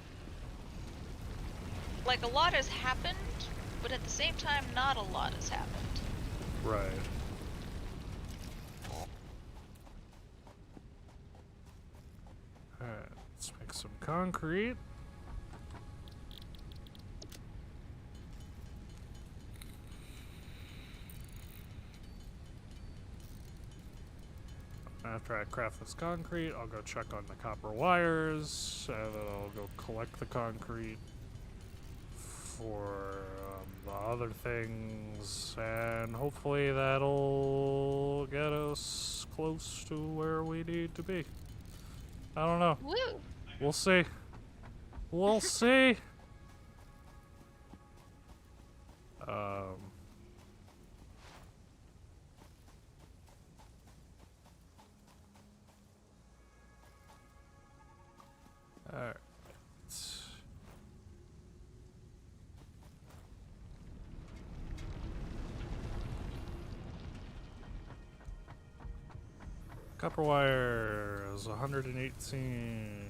Like a lot has happened, but at the same time, not a lot has happened. Right. Alright, let's make some concrete. After I craft this concrete, I'll go check on the copper wires, and then I'll go collect the concrete for the other things, and hopefully that'll get us close to where we need to be. I don't know. Woo! We'll see. We'll see. Alright. Copper wire is 118.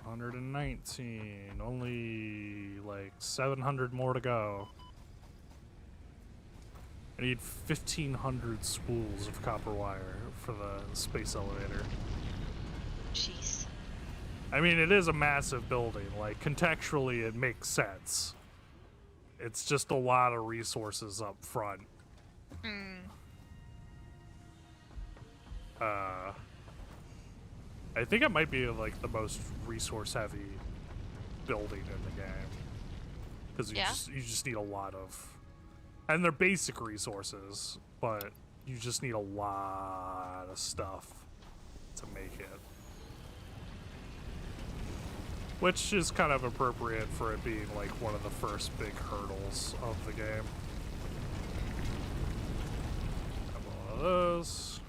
119. Only like 700 more to go. I need 1,500 spools of copper wire for the space elevator. Jeez. I mean, it is a massive building. Like, contextually, it makes sense. It's just a lot of resources up front. I think it might be like the most resource-heavy building in the game, because you just need a lot of, and they're basic resources, but you just need a lot of stuff to make it, which is kind of appropriate for it being like one of the first big hurdles of the game. Have one of those.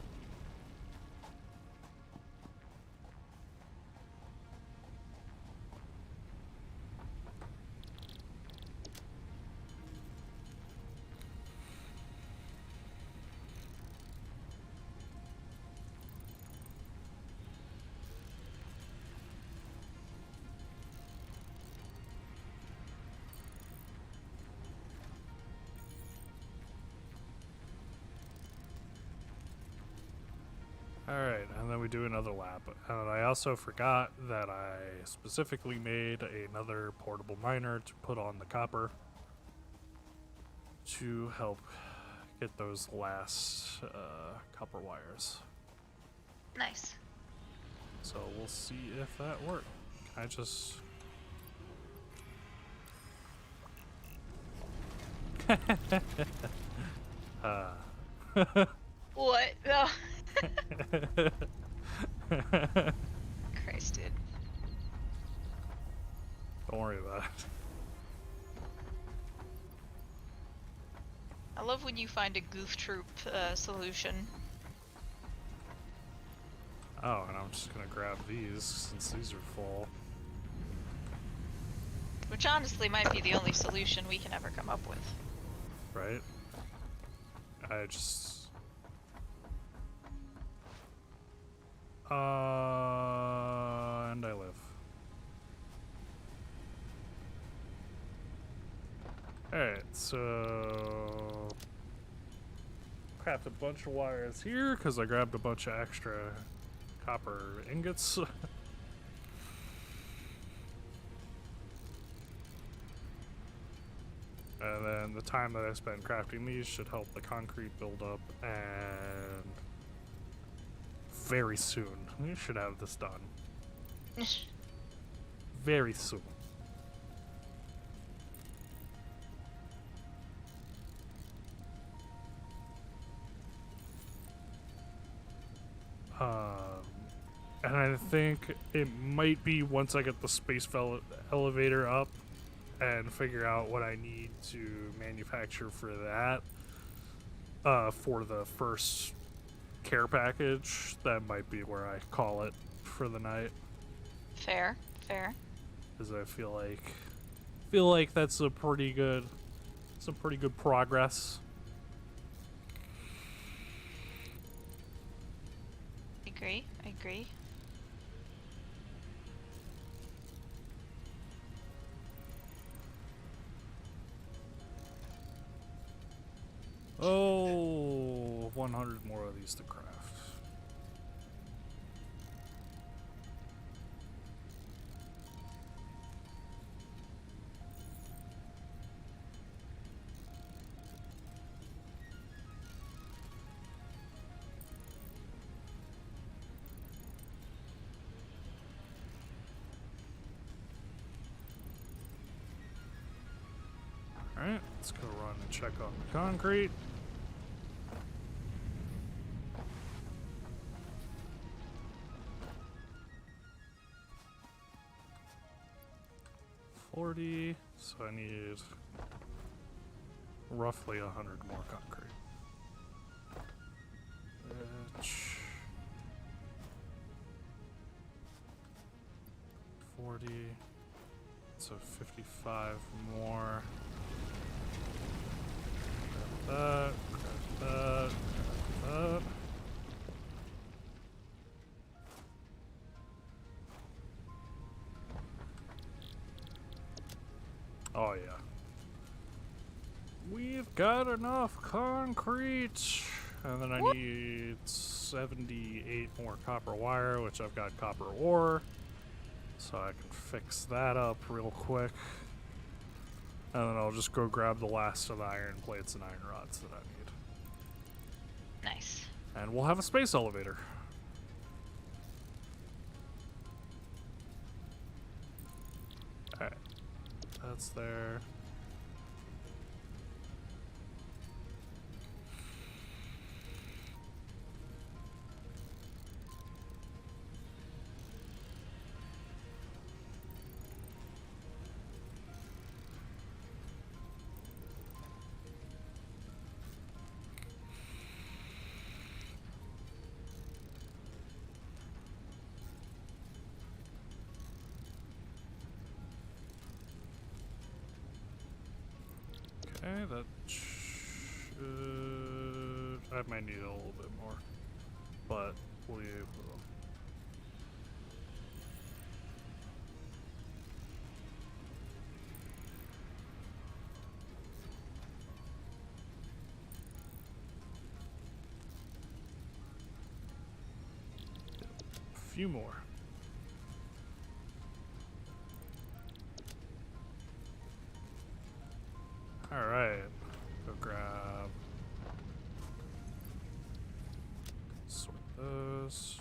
Alright, and then we do another lap. And I also forgot that I specifically made another portable miner to put on the copper to help get those last copper wires. Nice. So we'll see if that worked. I just... What? Oh. Christ, dude. Don't worry about it. I love when you find a goof troop solution. Oh, and I'm just gonna grab these since these are full. Which honestly might be the only solution we can ever come up with. Right? I just... and I live. Alright, so... craft a bunch of wires here, because I grabbed a bunch of extra copper ingots. And then the time that I spend crafting these should help the concrete build up, and very soon we should have this done. Very soon. And I think it might be once I get the space elevator up and figure out what I need to manufacture for that, for the first care package, that might be where I call it for the night. Fair, fair. Because I feel like that's some pretty good progress. I agree. Oh, 100 more of these to craft. Alright, let's go run and check on the concrete. $40, so I need roughly 100 more concrete. Which 40, so 55 more. Grab that. Oh yeah. We've got enough concrete. And then I need 78 more copper wire, which I've got copper ore. So I can fix that up real quick. And then I'll just go grab the last of the iron plates and iron rods that I need. Nice. And we'll have a space elevator. Alright. That's there. Okay, that should... I might need a little bit more, but we will. A few more. Alright, go grab, sort those.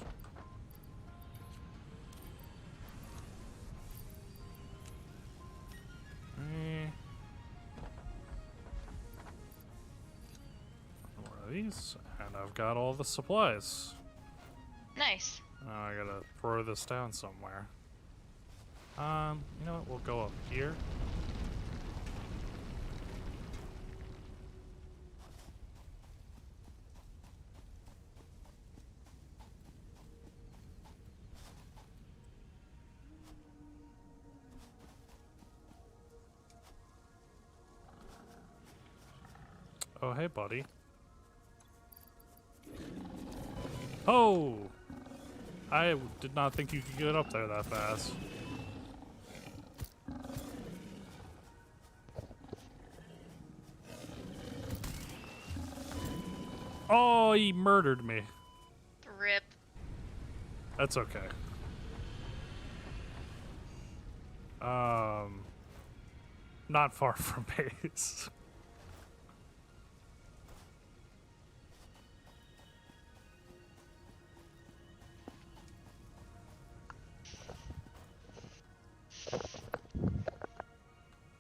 More of these, and I've got all the supplies. Nice. Now I gotta throw this down somewhere. You know what, we'll go up here. Oh, hey, buddy. Oh! I did not think you could get up there that fast. Oh, he murdered me. Rip. That's okay. Not far from base.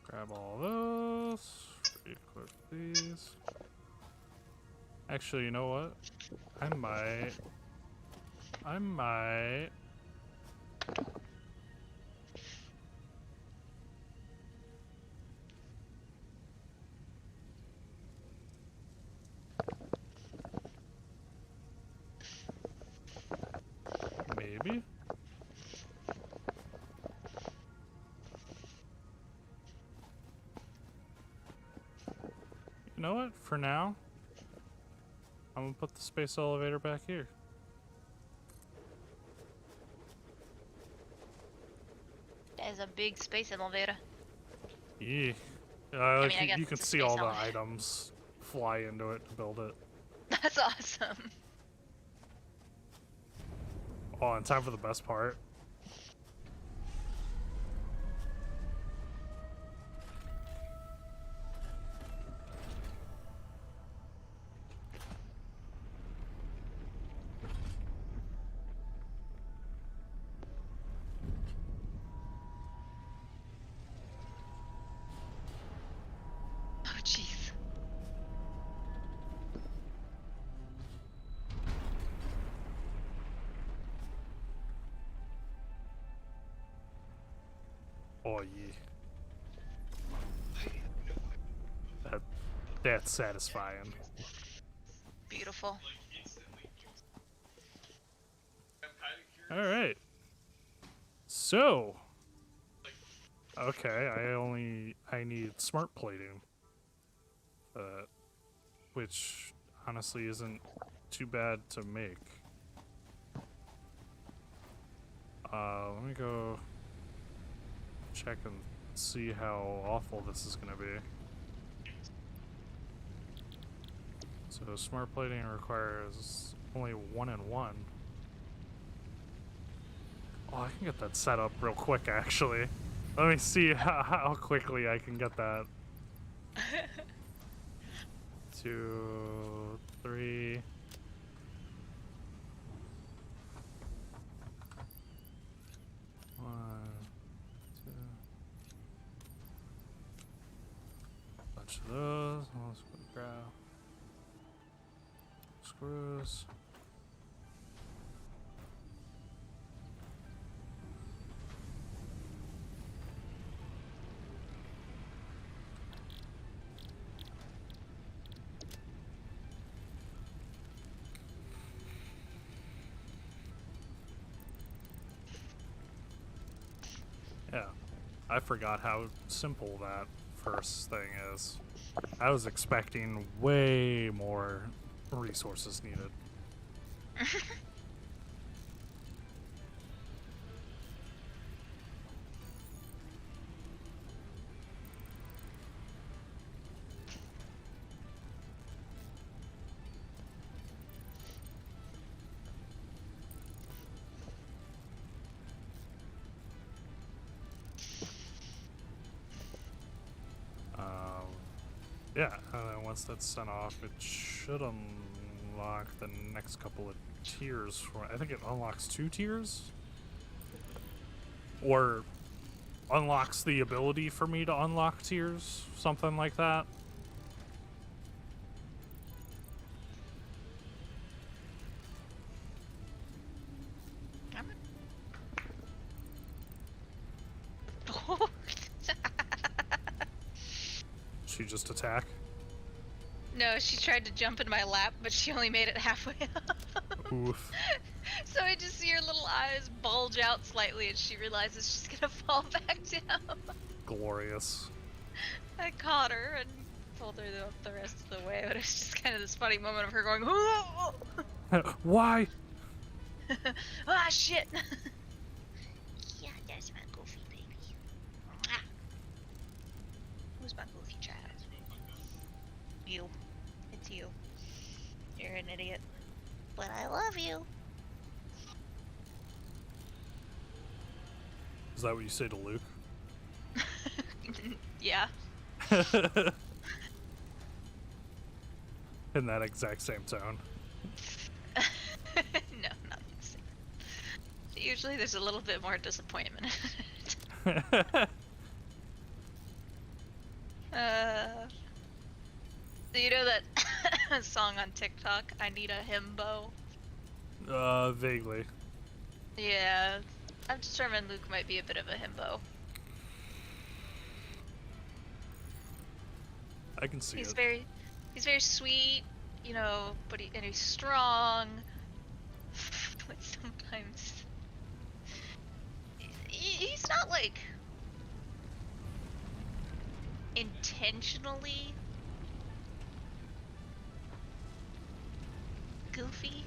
Grab all those. Equip these. Actually, you know what? I might Maybe? You know what? For now, I'm gonna put the space elevator back here. There's a big space elevator. Yeah. I Like mean, I guess you can it's a see space all the elevator. items fly into it to build it. That's awesome. Oh, and time for the best part. Oh, jeez. Oh yeah. That's satisfying. Beautiful. All right. So, okay, I need smart plating, which honestly isn't too bad to make. Let me go check and see how awful this is gonna be. So smart plating requires only 1 and 1. Oh, I can get that set up real quick, actually. Let me see how quickly I can get that. 2, 3. One, 2. Bunch of those. Let's grab screws. Yeah, I forgot how simple that first thing is. I was expecting way more resources needed. Yeah, and then once that's sent off, it should unlock the next couple of tiers. I think it unlocks 2 tiers? Or unlocks the ability for me to unlock tiers, something like that. She just attack? No, she tried to jump in my lap, but she only made it halfway up. Oof. So I just see her little eyes bulge out slightly and she realizes she's gonna fall back down. Glorious. I caught her and pulled her up the rest of the way, but it was just kind of this funny moment of her going, "Whoa!" Why? Ah, shit! Yeah, that's my goofy baby. Mwah. Who's my goofy child? You. It's you. You're an idiot. But I love you. Is that what you say to Luke? Yeah. In that exact same tone. No, not the same. Usually there's a little bit more disappointment. Do you know that song on TikTok, I Need a Himbo? Vaguely. Yeah, I'm determined Luke might be a bit of a himbo. I can see He's it. he's very sweet, you know, but he's strong. But sometimes he's not like intentionally goofy.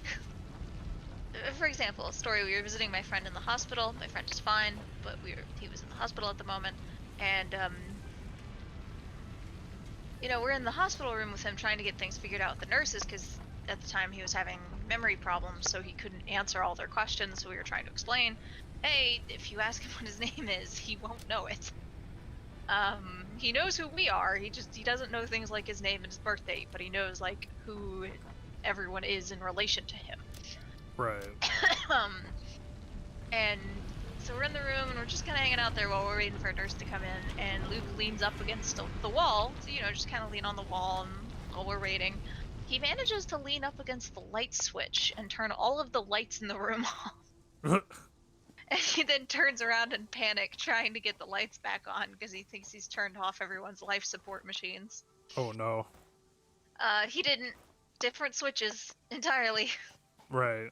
For example, a story, we were visiting my friend in the hospital. My friend is fine, but he was in the hospital at the moment, and we're in the hospital room with him trying to get things figured out with the nurses, because at the time he was having memory problems, so he couldn't answer all their questions. So we were trying to explain, hey, if you ask him what his name is, he won't know it. He knows who we are. He doesn't know things like his name and his birth date, but he knows like who everyone is in relation to him. Right. And so we're in the room and we're just kind of hanging out there while we're waiting for a nurse to come in, and Luke leans up against the wall, so, just kind of lean on the wall while we're waiting. He manages to lean up against the light switch and turn all of the lights in the room off. And he then turns around in panic, trying to get the lights back on because he thinks he's turned off everyone's life support machines. Oh no. He didn't. Different switches entirely. Right.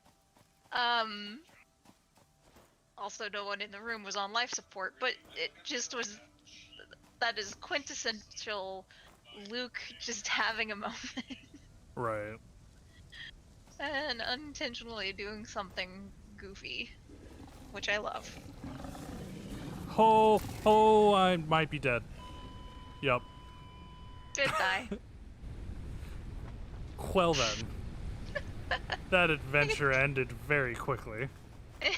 Also, no one in the room was on life support, but it just was. That is quintessential Luke just having a moment. Right. And unintentionally doing something goofy, which I love. Oh, I might be dead. Yep. Goodbye. Well then. That adventure ended very quickly. I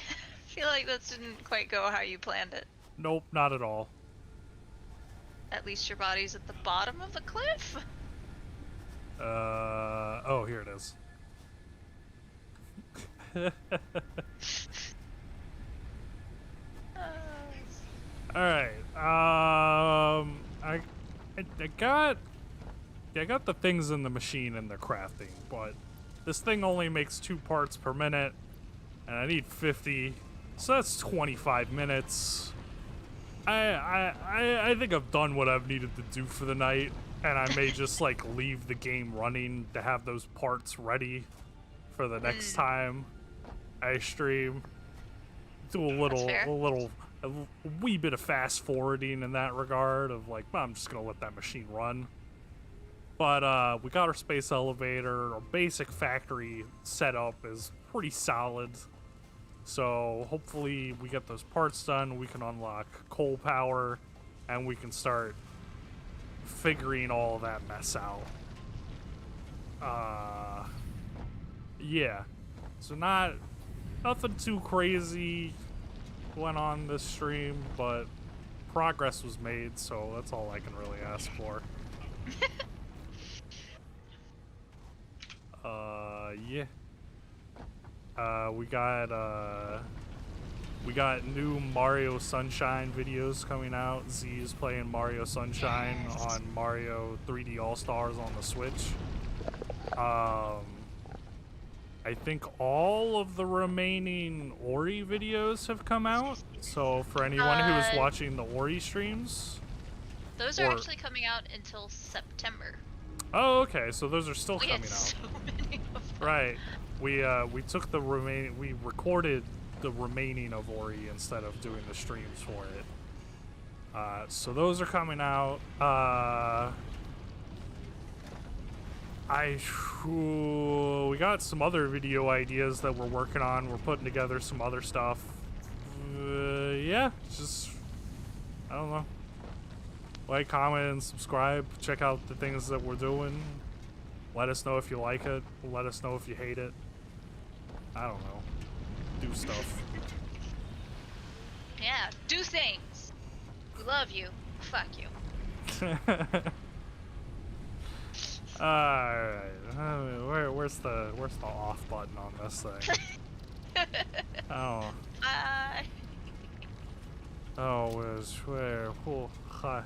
feel like that didn't quite go how you planned it. Nope, not at all. At least your body's at the bottom of the cliff. Oh, here it is. Alright, I got the things in the machine and the crafting, but this thing only makes 2 parts per minute, and I need 50, so that's 25 minutes. I think I've done what I've needed to do for the night, and I may just like leave the game running to have those parts ready for the next time I stream. Do a wee bit of fast forwarding in that regard of like, well, I'm just gonna let that machine run. But we got our space elevator. Our basic factory setup is pretty solid. So hopefully we get those parts done, we can unlock coal power, and we can start figuring all that mess out. Yeah. So nothing too crazy went on this stream, but progress was made, so that's all I can really ask for. Yeah. We got new Mario Sunshine videos coming out. Z is playing Mario Sunshine on Mario 3D All-Stars on the Switch. I think all of the remaining Ori videos have come out. So for anyone who is watching the Ori streams, those are actually coming out until September. Oh, okay. So those are still We coming had out. so many of them. Right. We took the we recorded the remaining of Ori instead of doing the streams for it. So those are coming out. We got some other video ideas that we're working on. We're putting together some other stuff. Yeah, just I don't know. Like, comment, and subscribe. Check out the things that we're doing. Let us know if you like it. Let us know if you hate it. I don't know. Do stuff. Yeah, do things. We love you. Fuck you. Alright. Where's the off button on this thing? Oh. Bye. Oh, where? Oh, hi.